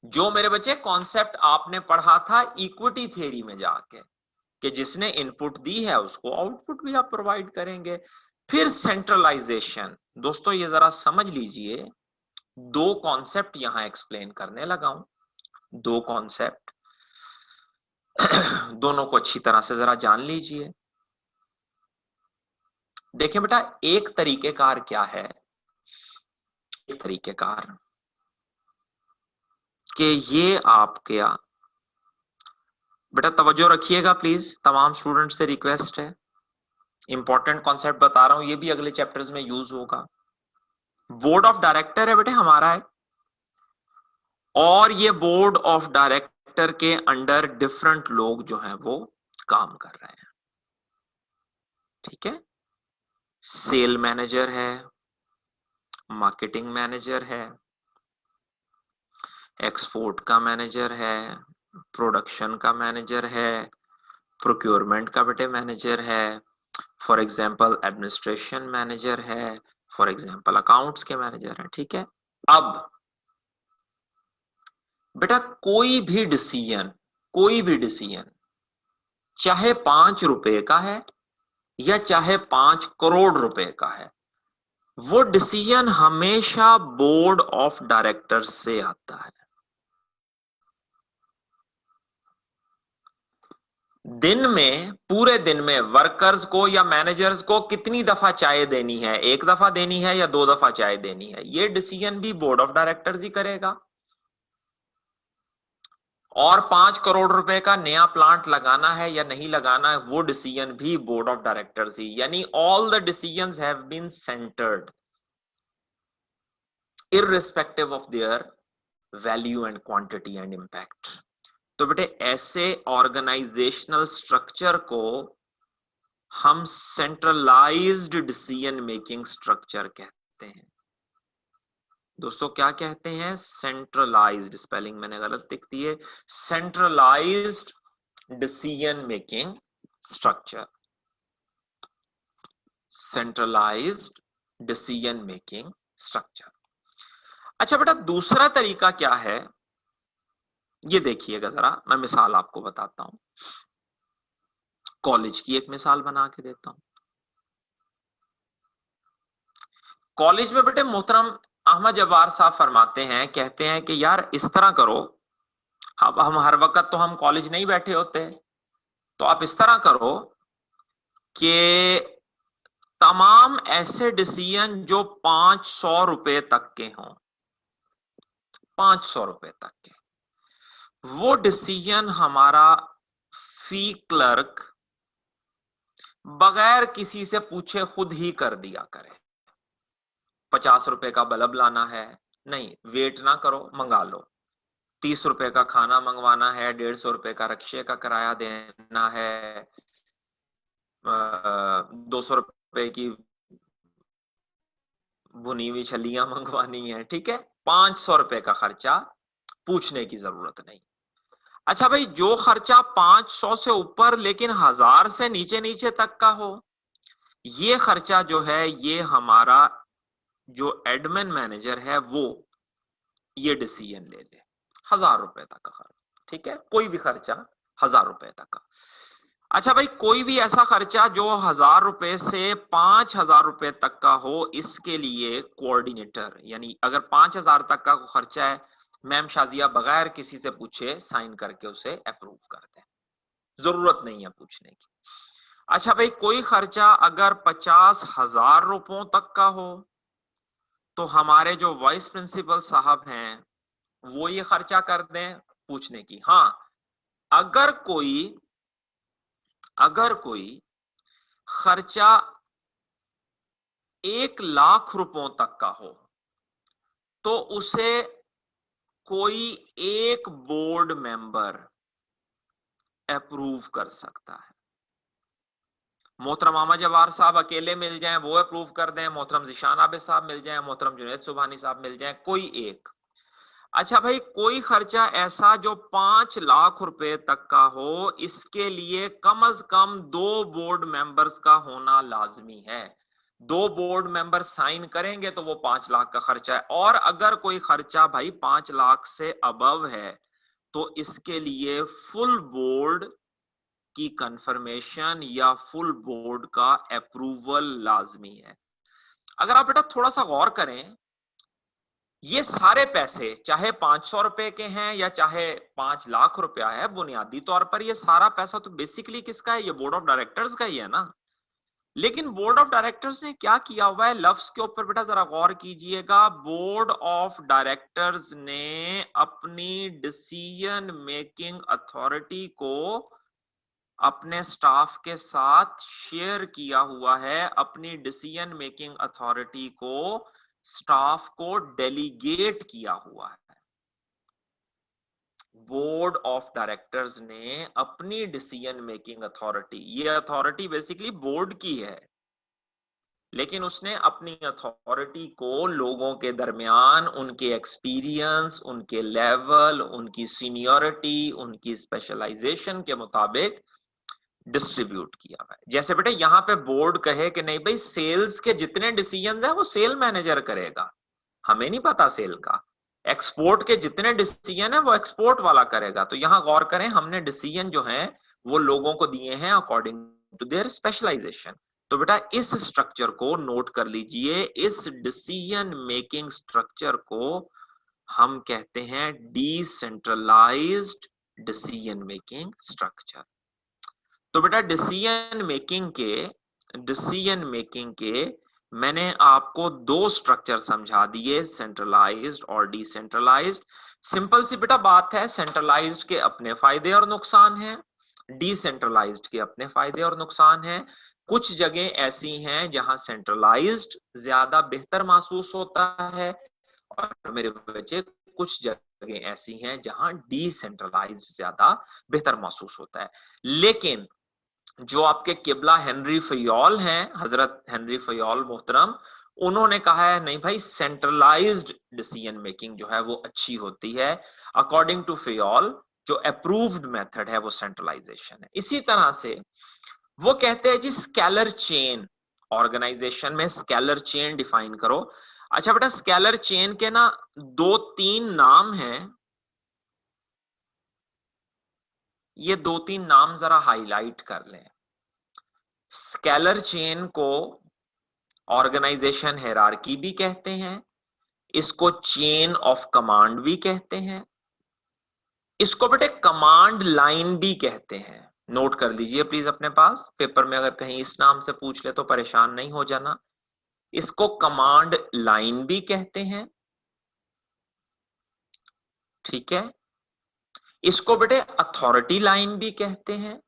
जो मेरे बच्चे कॉन्सेप्ट आपने पढ़ा था इक्विटी थ्योरी में जाके, कि जिसने इनपुट दी है उसको आउटपुट भी आप प्रोवाइड करेंगे। फिर सेंट्रलाइजेशन। दोस्तों ये जरा समझ लीजिए, दो कॉन्सेप्ट यहां एक्सप्लेन करने लगा हूं, दो कॉन्सेप्ट दोनों को अच्छी तरह से जरा जान लीजिए। देखिए बेटा, एक तरीकेकार क्या है, एक तरीकेकार कि ये आपके बेटा तवज्जो रखिएगा प्लीज, तमाम स्टूडेंट से रिक्वेस्ट है, इंपॉर्टेंट कॉन्सेप्ट बता रहा हूं, ये भी अगले चैप्टर्स में यूज होगा। बोर्ड ऑफ डायरेक्टर है बेटे हमारा है, और ये बोर्ड ऑफ डायरेक्टर के अंडर डिफरेंट लोग जो हैं वो काम कर रहे हैं। ठीक है? सेल मैनेजर है, मार्केटिंग मैनेजर है, एक्सपोर्ट का मैनेजर है, प्रोडक्शन का मैनेजर है, प्रोक्योरमेंट का बेटे मैनेजर है, फॉर एग्जांपल एडमिनिस्ट्रेशन मैनेजर है, फॉर एग्जांपल अकाउंट्स के मैनेजर है। ठीक है? अब बेटा कोई भी डिसीजन चाहे 5 रुपए का है या चाहे 5 करोड़ रुपए का है, वो डिसीजन हमेशा बोर्ड ऑफ डायरेक्टर्स से आता है। दिन में, पूरे दिन में वर्कर्स को या मैनेजर्स को कितनी दफा चाय देनी है, 1 दफा देनी है या 2 दफा चाय देनी है, ये डिसीजन भी बोर्ड ऑफ डायरेक्टर्स ही करेगा। और 5 करोड़ रुपए का नया प्लांट लगाना है या नहीं लगाना है, वो डिसीजन भी बोर्ड ऑफ डायरेक्टर्स ही, यानी all the decisions have been centred irrespective of their value and quantity and impact. तो बेटे ऐसे ऑर्गेनाइजेशनल स्ट्रक्चर को हम सेंट्रलाइज्ड डिसीजन मेकिंग स्ट्रक्चर कहते हैं। दोस्तों क्या कहते हैं? सेंट्रलाइज्ड, स्पेलिंग मैंने गलत लिख दी है, centralised decision making structure. Centralised decision making structure. अच्छा बेटा, दूसरा तरीका क्या है, ये देखिएगा जरा, मैं मिसाल आपको बताता हूं, कॉलेज की एक मिसाल बना के देता हूं। कॉलेज में बेटे मोहतरम अहमद जब्बार साहब फरमाते हैं, कहते हैं कि यार इस तरह करो, अब हम हर वक्त तो हम कॉलेज नहीं बैठे होते, तो आप इस तरह करो कि तमाम ऐसे डिसीजन जो 500 रुपए तक के हों, 500 रुपए तक के, वो डिसीजन हमारा फी क्लर्क बगैर किसी से पूछे खुद ही कर दिया करे। 50 रुपए का बल्ब लाना है, नहीं वेट ना करो, मंगा लो। 30 रुपए का खाना मंगवाना है, 150 रुपए का रिक्शे का किराया देना है, 200 रुपए की भुनी हुई छलियां मंगवानी है, ठीक है, 500 रुपए का खर्चा, पूछने की जरूरत नहीं। अच्छा भाई, जो खर्चा 500 से ऊपर लेकिन 1000 से नीचे नीचे तक का हो, ये खर्चा जो है, ये हमारा जो एडमिन मैनेजर है वो ये डिसीजन ले ले, 1000 रुपए तक का खर्च, ठीक है, कोई भी खर्चा 1000 रुपए तक का। अच्छा भाई, कोई भी ऐसा खर्चा जो 1000 रुपए से 5000 रुपए तक का हो, इसके लिए कोऑर्डिनेटर, यानी अगर 5000 तक का खर्चा है, मैम शाजिया बगैर किसी से पूछे साइन करके उसे अप्रूव कर दें, जरूरत नहीं है पूछने की। अच्छा भाई, कोई खर्चा अगर 50,000 रुपयों तक का हो, तो हमारे जो वाइस प्रिंसिपल साहब हैं वो ये खर्चा कर दें पूछने की। हाँ, अगर कोई खर्चा 1,00,000 रुपयों तक का हो, तो उसे कोई एक बोर्ड मेंबर अप्रूव कर सकता है। मोहतरम अहमद जवार साहब अकेले मिल जाएं वो अप्रूव कर दें, मोहतरम जिशान आबिद साहब मिल जाएं, मोहतरम जुनैद सुबहानी साहब मिल जाएं, कोई एक। अच्छा भाई, कोई खर्चा ऐसा जो 5 लाख रुपए तक का हो, इसके लिए कम से कम 2 बोर्ड मेंबर्स का होना लाजमी है। 2 बोर्ड मेंबर साइन करेंगे तो वो 5 लाख का खर्चा है। और अगर कोई खर्चा भाई 5 लाख से अबव है, तो इसके लिए फुल बोर्ड की कंफर्मेशन या फुल बोर्ड का अप्रूवल लाजमी है। अगर आप बेटा थोड़ा सा गौर करें, ये सारे पैसे चाहे 500 रुपए के हैं या चाहे 5 लाख रुपया है, बुनियादी तौर पर ये सारा पैसा तो बेसिकली किसका है, ये बोर्ड ऑफ डायरेक्टर्स का ही है ना। लेकिन बोर्ड ऑफ डायरेक्टर्स ने क्या किया हुआ है, लफ्ज के ऊपर बेटा जरा गौर कीजिएगा। बोर्ड ऑफ डायरेक्टर्स ने अपनी डिसीजन मेकिंग अथॉरिटी को अपने स्टाफ के साथ शेयर किया हुआ है, अपनी डिसीजन मेकिंग अथॉरिटी को स्टाफ को डेलीगेट किया हुआ है। बोर्ड ऑफ डायरेक्टर्स ने अपनी डिसीजन मेकिंग अथॉरिटी, ये अथॉरिटी बेसिकली बोर्ड की है, लेकिन उसने अपनी अथॉरिटी को लोगों के दरमियान उनके एक्सपीरियंस, उनके लेवल, उनकी सीनियरिटी, उनकी स्पेशलाइजेशन के मुताबिक डिस्ट्रीब्यूट किया हुआ है। जैसे बेटे यहां पे बोर्ड कहे कि नहीं भाई, सेल्स के जितने डिसीजंस हैं वो सेल मैनेजर करेगा, हमें नहीं पता सेल का। एक्सपोर्ट के जितने डिसीजन है वो एक्सपोर्ट वाला करेगा। तो यहां गौर करें, हमने डिसीजन जो है वो लोगों को दिए हैं अकॉर्डिंग टू देयर स्पेशलाइजेशन। तो बेटा इस स्ट्रक्चर को नोट कर लीजिए, इस डिसीजन मेकिंग स्ट्रक्चर को हम कहते हैं डिसेंट्रलाइज्ड डिसीजन मेकिंग स्ट्रक्चर। तो बेटा डिसीजन मेकिंग के मैंने आपको 2 स्ट्रक्चर समझा दिए, सेंट्रलाइज्ड और डिसेंट्रलाइज्ड। सिंपल सी बेटा बात है, सेंट्रलाइज्ड के अपने फायदे और नुकसान हैं, डिसेंट्रलाइज्ड के अपने फायदे और नुकसान हैं। कुछ जगह ऐसी हैं जहां सेंट्रलाइज्ड ज्यादा बेहतर महसूस होता है, और मेरे बच्चे कुछ जगह ऐसी हैं जहां डिसेंट्रलाइज्ड ज्यादा बेहतर महसूस होता है। लेकिन जो आपके किबला हेनरी फयोल हैं, हजरत हेनरी फयोल मोहतरम, उन्होंने कहा है नहीं भाई, सेंट्रलाइज्ड डिसीजन मेकिंग जो है वो अच्छी होती है। अकॉर्डिंग टू फयोल जो अप्रूव्ड मेथड है वो सेंट्रलाइजेशन है। इसी तरह से वो कहते हैं जी स्केलर चेन, ऑर्गेनाइजेशन में स्केलर चेन डिफाइन करो। अच्छा बेटा, स्केलर चेन के ना 2-3 नाम हैं, ये 2-3 नाम जरा हाईलाइट कर लें। स्केलर चेन को ऑर्गेनाइजेशन हायरार्की भी कहते हैं, इसको चेन ऑफ कमांड भी कहते हैं, इसको बेटे कमांड लाइन भी कहते हैं। नोट कर लीजिए प्लीज अपने पास, पेपर में अगर कहीं इस नाम से पूछ ले तो परेशान नहीं हो जाना। इसको कमांड लाइन भी कहते हैं, ठीक है। इसको बेटे अथॉरिटी लाइन भी कहते हैं,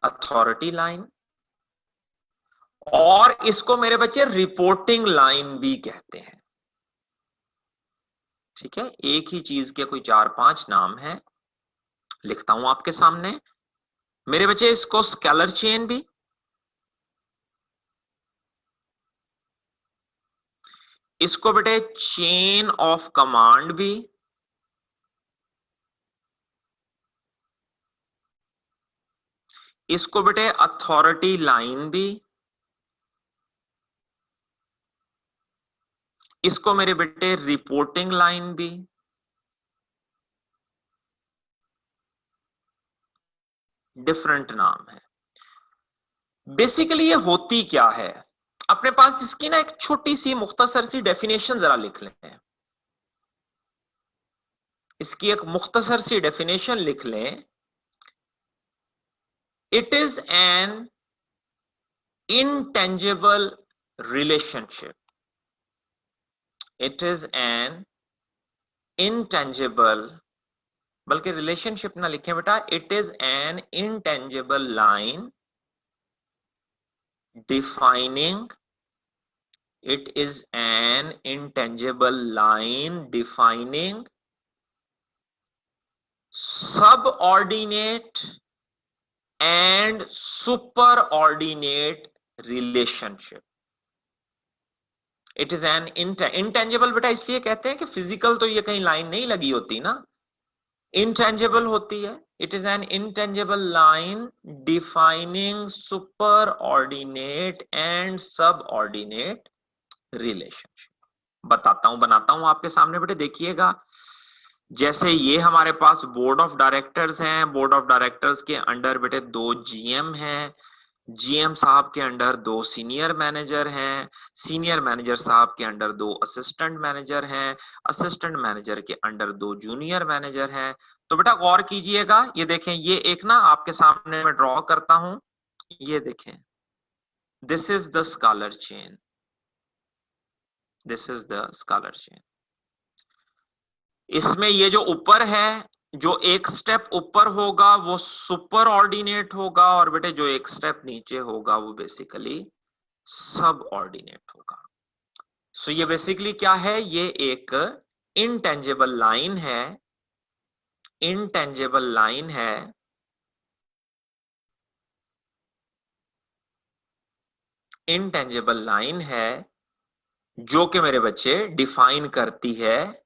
अथॉरिटी लाइन, और इसको मेरे बच्चे रिपोर्टिंग लाइन भी कहते हैं, ठीक है। एक ही चीज के कोई 4-5 नाम हैं, लिखता हूं आपके सामने मेरे बच्चे। इसको स्केलर चेन भी, इसको बेटे चेन ऑफ कमांड भी, इसको बेटे अथॉरिटी लाइन भी, इसको मेरे बेटे रिपोर्टिंग लाइन भी, डिफरेंट नाम है। बेसिकली ये होती क्या है, अपने पास इसकी ना एक छोटी सी मुख्तसर सी डेफिनेशन जरा लिख लें। इसकी एक मुख्तसर सी डेफिनेशन लिख लें। It is an intangible relationship. It is an intangible, बल्कि रिलेशनशिप ना लिखें बेटा, it is an intangible line defining, it is an intangible line defining subordinate and superordinate relationship. It is an intangible बेटा इसलिए कहते हैं कि फिजिकल तो ये कहीं लाइन नहीं लगी होती ना, इंटेंजिबल होती है। It is an intangible line defining super ordinate and सब ऑर्डिनेट रिलेशनशिप। बनाता हूं आपके सामने बेटे, देखिएगा। जैसे ये हमारे पास बोर्ड ऑफ डायरेक्टर्स हैं, बोर्ड ऑफ डायरेक्टर्स के अंडर बेटे 2 जीएम हैं, जीएम साहब के अंडर 2 सीनियर मैनेजर हैं, सीनियर मैनेजर साहब के अंडर 2 असिस्टेंट मैनेजर हैं, असिस्टेंट मैनेजर के अंडर 2 जूनियर मैनेजर हैं। तो बेटा गौर कीजिएगा, ये देखें, ये एक ना आपके सामने मैं ड्रॉ करता हूं, ये देखें, this is the scholar chain, this is the scholar chain. इसमें ये जो ऊपर है, जो एक स्टेप ऊपर होगा वो सुपर ऑर्डिनेट होगा, और बेटे जो एक स्टेप नीचे होगा वो बेसिकली सब ऑर्डिनेट होगा। सो ये बेसिकली क्या है, ये एक इंटेंजिबल लाइन है, इंटेंजिबल लाइन है, इंटेंजिबल लाइन है जो कि मेरे बच्चे डिफाइन करती है,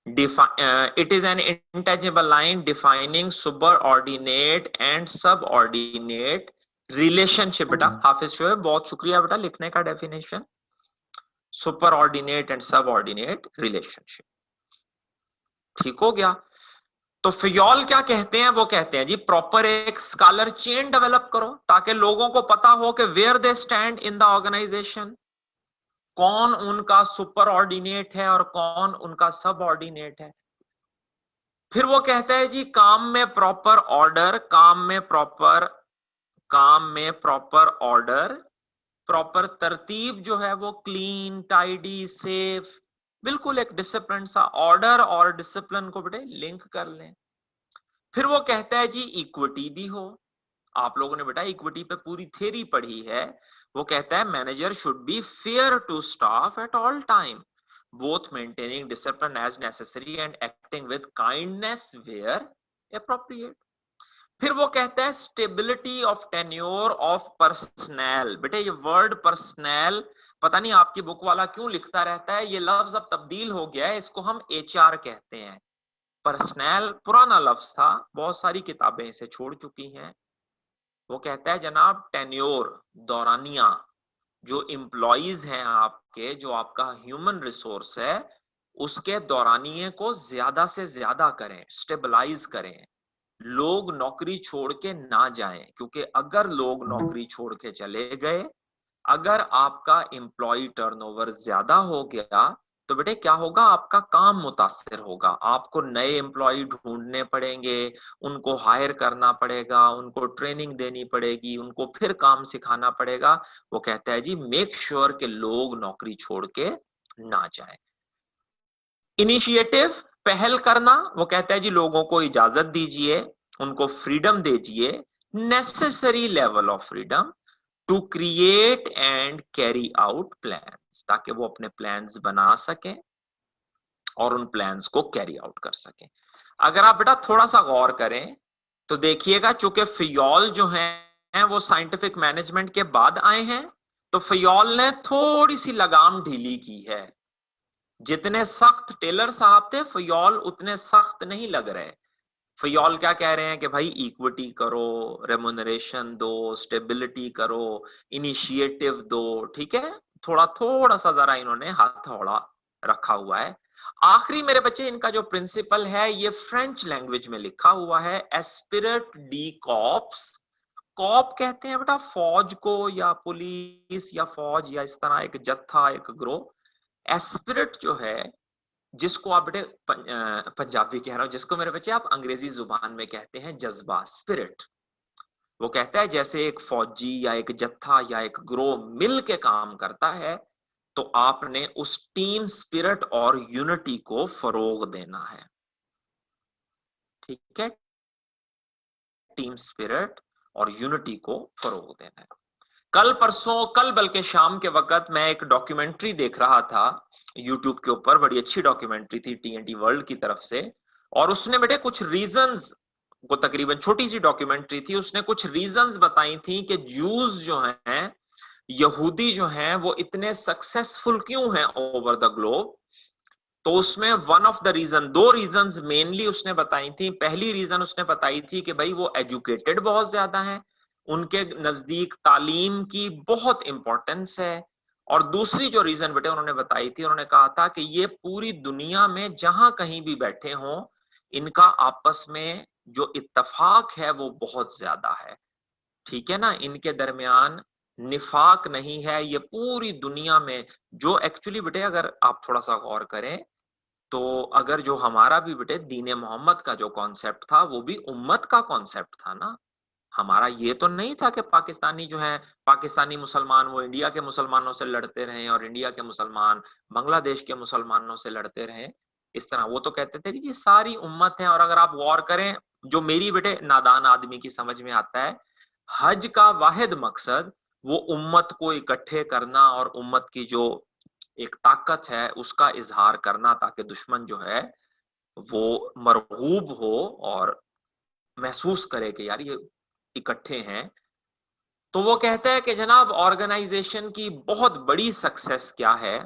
it is an intangible line defining superordinate and subordinate relationship। बेटा हाफिज शोएब बहुत शुक्रिया बेटा लिखने का definition, superordinate and subordinate relationship। ठीक हो गया। तो फियोल क्या कहते हैं, वो कहते हैं जी प्रॉपर एक स्कॉलर चेन डेवलप करो ताकि लोगों को पता हो कि where they stand in the organisation, कौन उनका सुपर ऑर्डिनेट है और कौन उनका सब ऑर्डिनेट है। फिर वो कहता है जी काम में प्रॉपर ऑर्डर, काम में प्रॉपर ऑर्डर, प्रॉपर तरतीब जो है वो क्लीन, टाइडी, सेफ, बिल्कुल एक डिसिप्लिन सा। ऑर्डर और डिसिप्लिन को बेटे लिंक कर लें। फिर वो कहता है जी इक्विटी भी हो, आप लोगों ने बेटा इक्विटी पे पूरी थ्योरी पढ़ी है। वो कहता है manager should be fair to staff at all time, both maintaining discipline as necessary and acting with kindness where appropriate। फिर वो कहता है stability of tenure of personal. बेटे ये वर्ड पर्सनल पता नहीं आपकी बुक वाला क्यों लिखता रहता है, ये लफ्ज अब तब्दील हो गया है, इसको हम एचआर कहते हैं। पर्सनल पुराना लफ्ज था, बहुत सारी किताबें इसे छोड़ चुकी हैं। वो कहता है जनाब टेन्योर, दौरानिया, जो एम्प्लॉइज हैं आपके, जो आपका ह्यूमन रिसोर्स है, उसके दौरानिये को ज्यादा से ज्यादा करें, स्टेबलाइज करें, लोग नौकरी छोड़ के ना जाएं, क्योंकि अगर लोग नौकरी छोड़ के चले गए, अगर आपका एम्प्लॉय टर्नओवर ज्यादा हो गया, तो बेटे क्या होगा, आपका काम मुतासिर होगा, आपको नए एम्प्लॉय ढूंढने पड़ेंगे, उनको हायर करना पड़ेगा, उनको ट्रेनिंग देनी पड़ेगी, उनको फिर काम सिखाना पड़ेगा। वो कहता है जी मेक श्योर कि लोग नौकरी छोड़ के ना जाएं। इनिशिएटिव, पहल करना, वो कहता है जी लोगों को इजाजत दीजिए, उनको फ्रीडम दीजिए, necessary level of freedom to create and carry out plans, ताकि वो अपने प्लान्स बना सकें और उन प्लान्स को कैरी आउट कर सकें। अगर आप बेटा थोड़ा सा गौर करें तो देखिएगा, चूंकि फियोल जो है वो साइंटिफिक मैनेजमेंट के बाद आए हैं, तो फियोल ने थोड़ी सी लगाम ढीली की है। जितने सख्त टेलर साहब थे, फियोल उतने सख्त नहीं लग रहे। फियोल क्या कह रहे हैं कि भाई इक्विटी करो, रेमुनरेशन दो, स्टेबिलिटी करो, इनिशिएटिव दो, ठीक है, थोड़ा थोड़ा सा जरा इन्होंने हथौड़ा रखा हुआ है। आखिरी मेरे बच्चे इनका जो प्रिंसिपल है ये फ्रेंच लैंग्वेज में लिखा हुआ है, एस्पिरिट डी कॉप्स। कॉप कहते हैं बेटा फौज को, या पुलिस या फौज या इस तरह एक जत्था, एक ग्रोह। एस्पिरिट जो है, जिसको आप बेटे पंजाबी कह रहा हूं, जिसको मेरे बच्चे आप अंग्रेजी जुबान में कहते हैं जज्बा, स्पिरिट। वो कहता है जैसे एक फौजी या एक जत्था या एक ग्रोह मिल के काम करता है, तो आपने उस टीम स्पिरिट और यूनिटी को फरोग देना है, ठीक है, टीम स्पिरिट और यूनिटी को फरोग देना है। कल बल्कि शाम के वक्त मैं एक डॉक्यूमेंट्री देख रहा था यूट्यूब के ऊपर, बड़ी अच्छी डॉक्यूमेंट्री थी TNT वर्ल्ड की तरफ से, और उसने बेटे कुछ रीजंस को, तकरीबन छोटी सी डॉक्यूमेंट्री थी, उसने कुछ रीजंस बताई थी कि जूस जो हैं, यहूदी जो हैं, वो इतने सक्सेसफुल क्यों हैं ओवर द ग्लोब। तो उसमें वन ऑफ द रीजन, दो रीजंस मेनली उसने बताई थी। पहली रीजन उसने बताई थी कि भाई वो एजुकेटेड बहुत ज्यादा हैं, उनके नजदीक तालीम की बहुत इंपॉर्टेंस है। और दूसरी जो रीजन बेटे उन्होंने बताई थी, उन्होंने कहा था कि ये पूरी दुनिया में जहां कहीं भी बैठे हों, इनका आपस में जो इत्तेफाक है वो बहुत ज्यादा है, ठीक है ना, इनके दरमियान निफाक नहीं है। ये पूरी दुनिया में जो एक्चुअली बेटे अगर आप थोड़ा सा गौर करें, तो अगर जो हमारा भी बेटे दीन मोहम्मद का जो कॉन्सेप्ट था, वो भी उम्मत का कॉन्सेप्ट था ना। हमारा ये तो नहीं था कि पाकिस्तानी जो है, पाकिस्तानी मुसलमान वो इंडिया के मुसलमानों से लड़ते रहे और इंडिया के मुसलमान बांग्लादेश के मुसलमानों से लड़ते रहे। इस तरह वो तो कहते थे कि जी सारी उम्मत है। और अगर आप गौर करें, जो मेरी बेटे नादान आदमी की समझ में आता है, हज का वाहिद मकसद वो उम्मत को इकट्ठे करना और उम्मत की जो एक ताकत है उसका इजहार करना, ताकि दुश्मन जो है वो मरगूब हो और महसूस करे कि यार ये इकट्ठे हैं। तो वो कहता है कि जनाब ऑर्गेनाइजेशन की बहुत बड़ी सक्सेस क्या है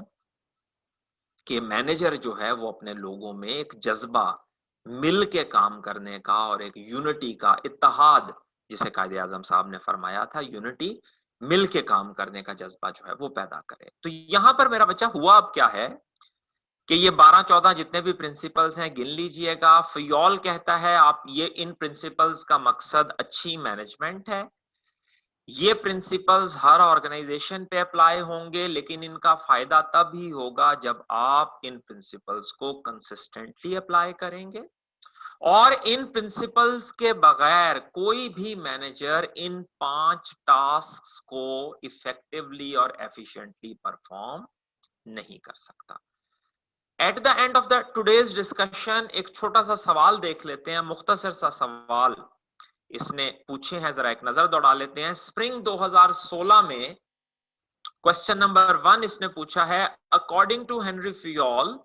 कि मैनेजर जो है वो अपने लोगों में एक जज्बा, मिल के काम करने का और एक यूनिटी का, इत्तेहाद, जिसे कायदे आजम साहब ने फरमाया था, यूनिटी, मिल के काम करने का जज्बा जो है वो पैदा करे। तो यहां पर मेरा बच्चा हुआ अब क्या है कि ये 12-14 जितने भी प्रिंसिपल्स हैं गिन लीजिएगा। फियोल कहता है आप ये इन प्रिंसिपल्स का मकसद अच्छी मैनेजमेंट है। ये प्रिंसिपल्स हर ऑर्गेनाइजेशन पे अप्लाई होंगे, लेकिन इनका फायदा तब ही होगा जब आप इन प्रिंसिपल्स को कंसिस्टेंटली अप्लाई करेंगे। और इन प्रिंसिपल्स के बगैर कोई भी मैनेजर इन 5 टास्क्स को इफेक्टिवली और एफिशिएंटली परफॉर्म नहीं कर सकता। At the end of the today's discussion एक छोटा सा सवाल देख लेते हैं, मुख्तसर सा सवाल इसने पूछे हैं, जरा एक नजर दौड़ा लेते हैं। स्प्रिंग 2016 में क्वेश्चन नंबर 1 इसने पूछा है, according to Henri Fayol,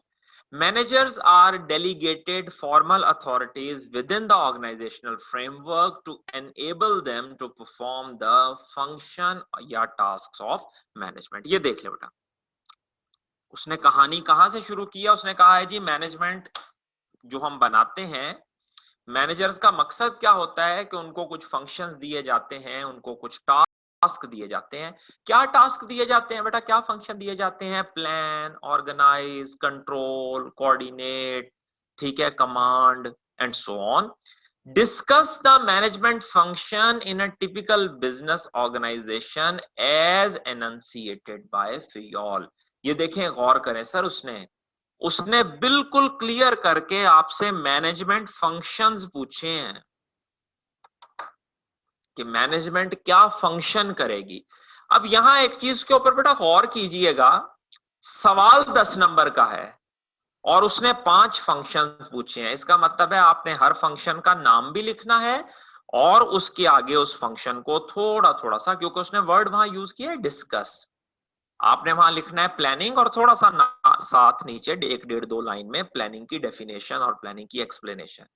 managers are delegated formal authorities within the organizational framework to enable them to perform the function या tasks of management। ये देख ले बेटा, उसने कहानी कहां से शुरू किया, उसने कहा है जी मैनेजमेंट जो हम बनाते हैं मैनेजर्स का मकसद क्या होता है कि उनको कुछ फंक्शंस दिए जाते हैं, उनको कुछ टास्क दिए जाते हैं। क्या टास्क दिए जाते हैं बेटा, क्या फंक्शन दिए जाते हैं? प्लान, ऑर्गेनाइज, कंट्रोल, कोऑर्डिनेट, ठीक है, command and so on. Discuss the management function in a typical business organisation as enunciated by Fayol. ये देखें, गौर करें सर, उसने बिल्कुल क्लियर करके आपसे मैनेजमेंट फंक्शंस पूछे हैं कि मैनेजमेंट क्या फंक्शन करेगी। अब यहां एक चीज के ऊपर बेटा गौर कीजिएगा, सवाल 10 नंबर का है और उसने 5 फंक्शंस पूछे हैं। इसका मतलब है आपने हर फंक्शन का नाम भी लिखना है और उसके आगे उस फंक्शन को थोड़ा थोड़ा सा, क्योंकि उसने वर्ड वहां यूज किया है डिस्कस, आपने वहां लिखना है प्लानिंग और थोड़ा सा साथ नीचे 1-1.5-2 लाइन में प्लानिंग की डेफिनेशन और प्लानिंग की एक्सप्लेनेशन।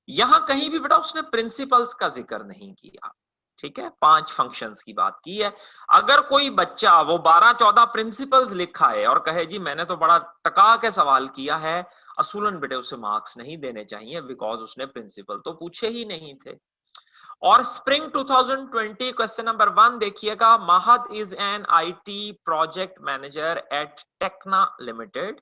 यहां कहीं भी बेटा उसने प्रिंसिपल्स का जिक्र नहीं किया, ठीक है, 5 फंक्शंस की बात की है। अगर कोई बच्चा वो 12-14 प्रिंसिपल्स लिखा है और कहे जी मैंने तो बड़ा टका के सवाल किया है, असूलन बेटे उसे मार्क्स नहीं देने चाहिए, बिकॉज उसने प्रिंसिपल तो पूछे ही नहीं थे। और स्प्रिंग 2020 क्वेश्चन नंबर 1 देखिएगा, Mahad is an IT project manager at Techna limited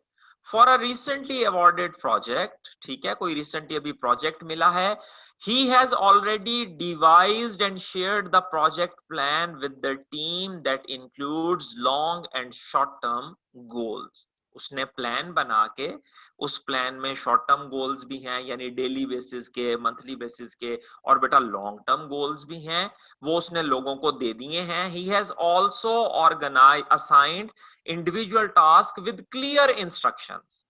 for a recently awarded project. ठीक है, कोई रिसेंटली अभी प्रोजेक्ट मिला है। He has already devised and shared the project plan with the team that includes long and short term goals. उसने plan बना के, उस प्लान में शॉर्ट टर्म गोल्स भी हैं, यानी डेली बेसिस के, मंथली बेसिस के, और बेटा लॉन्ग टर्म गोल्स भी हैं, वो उसने लोगों को दे दिए हैं। He has also assigned individual task with clear instructions.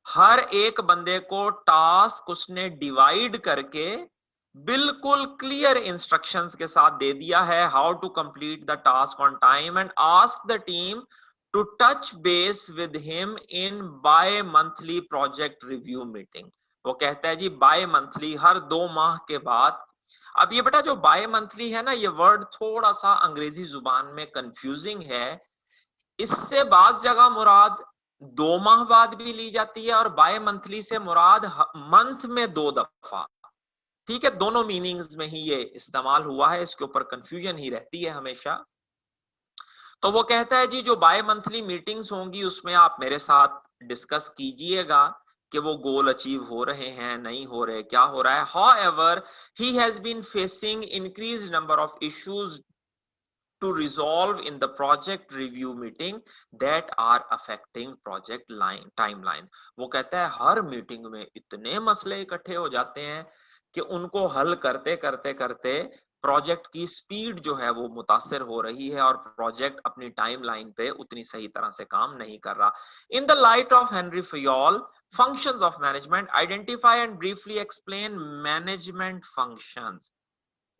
हर एक बंदे को टास्क उसने डिवाइड करके बिल्कुल क्लियर इंस्ट्रक्शंस के साथ दे दिया है, how to complete the task on time, and ask the team to touch base with him in bimonthly project review meeting. वो कहता है जी बाय मंथली, हर 2 माह के बाद। अब ये बेटा जो बाय मंथली है ना, ये वर्ड थोड़ा सा अंग्रेजी जुबान में कंफ्यूजिंग है। इससे बाज जगह मुराद 2 माह बाद भी ली जाती है और बाय मंथली से मुराद मंथ में 2 दफा। ठीक है, दोनों मीनिंग्स में ही ये इस्तेमाल हुआ है, इसके ऊपर कंफ्यूजन ही रहती है हमेशा। तो वो कहता है जी जो बाय मंथली मीटिंग्स होंगी उसमें आप मेरे साथ डिस्कस कीजिएगा कि वो गोल अचीव हो रहे हैं, नहीं हो रहे, क्या हो रहा है। However he has been facing increased number of issues to resolve in the project review meeting that are affecting project timelines. वो कहता है हर मीटिंग में इतने मसले इकट्ठे हो जाते हैं कि उनको हल करते करते करते प्रोजेक्ट की स्पीड जो है वो मुतासर हो रही है और प्रोजेक्ट अपनी टाइमलाइन पे उतनी सही तरह से काम नहीं कर रहा। In the light of Henry Fayol, functions of management, identify and briefly explain management functions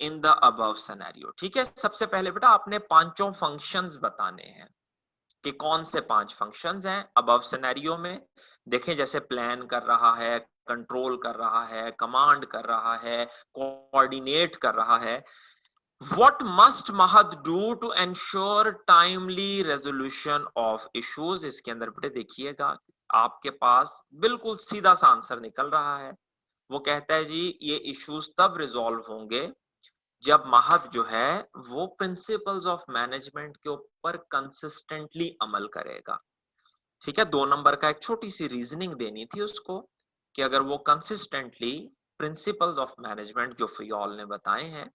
in the above scenario. ठीक है, सबसे पहले बेटा आपने 5 फंक्शंस बताने हैं कि कौन से 5 फंक्शंस हैं अबव सिनेरियो में। देखें, जैसे प्लान कर रहा है, कंट्रोल कर रहा है, कमांड कर रहा है, कोऑर्डिनेट कर रहा है। What must Mahad do to ensure timely resolution of issues? इसके अंदर बेटे देखिएगा आपके पास बिल्कुल सीधा सा आंसर निकल रहा है। वो कहता है जी ये इश्यूज तब रिजॉल्व होंगे जब महद जो है वो प्रिंसिपल्स ऑफ मैनेजमेंट के ऊपर कंसिस्टेंटली अमल करेगा। ठीक है, 2 नंबर का एक छोटी सी रीजनिंग देनी थी उसको कि अगर वो कंसिस्टेंटली प्रिंसिपल्स ऑफ मैनेजमेंट जो फयोल ने बताए हैं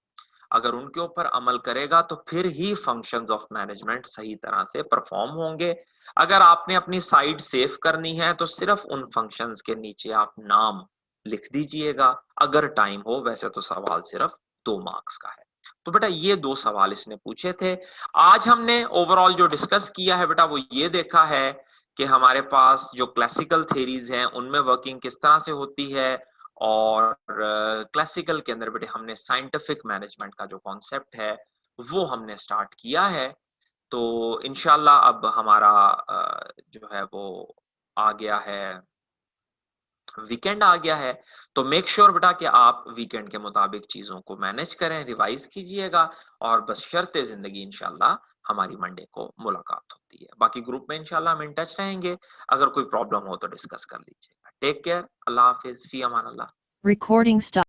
अगर उनके ऊपर अमल करेगा तो फिर ही फंक्शंस ऑफ मैनेजमेंट सही तरह से परफॉर्म होंगे। अगर आपने अपनी साइड सेव करनी है तो सिर्फ उन फंक्शंस के नीचे आप नाम लिख दीजिएगा अगर टाइम हो, वैसे तो सवाल सिर्फ 2 मार्क्स का है। तो बेटा ये 2 सवाल इसने पूछे थे। आज हमने ओवरऑल जो डिस्कस किया है बेटा वो ये देखा है कि हमारे पास जो क्लासिकल थ्योरीज हैं उनमें वर्किंग किस तरह से होती है और क्लासिकल के अंदर बेटे हमने साइंटिफिक मैनेजमेंट का जो कॉन्सेप्ट है वो हमने स्टार्ट किया है। तो इंशाल्लाह अब हमारा जो है वो आ गया है, वीकेंड आ गया है, तो मेक श्योर बेटा कि आप वीकेंड के मुताबिक चीजों को मैनेज करें, रिवाइज कीजिएगा और बस शर्ते जिंदगी इंशाल्लाह हमारी मंडे को मुलाकात होती है। बाकी ग्रुप में इंशाल्लाह हम इन टच रहेंगे, अगर कोई प्रॉब्लम हो तो डिस्कस कर लीजिएगा। टेक केयर, अल्लाह हाफिज, फी अमान अल्लाह। Recording stop.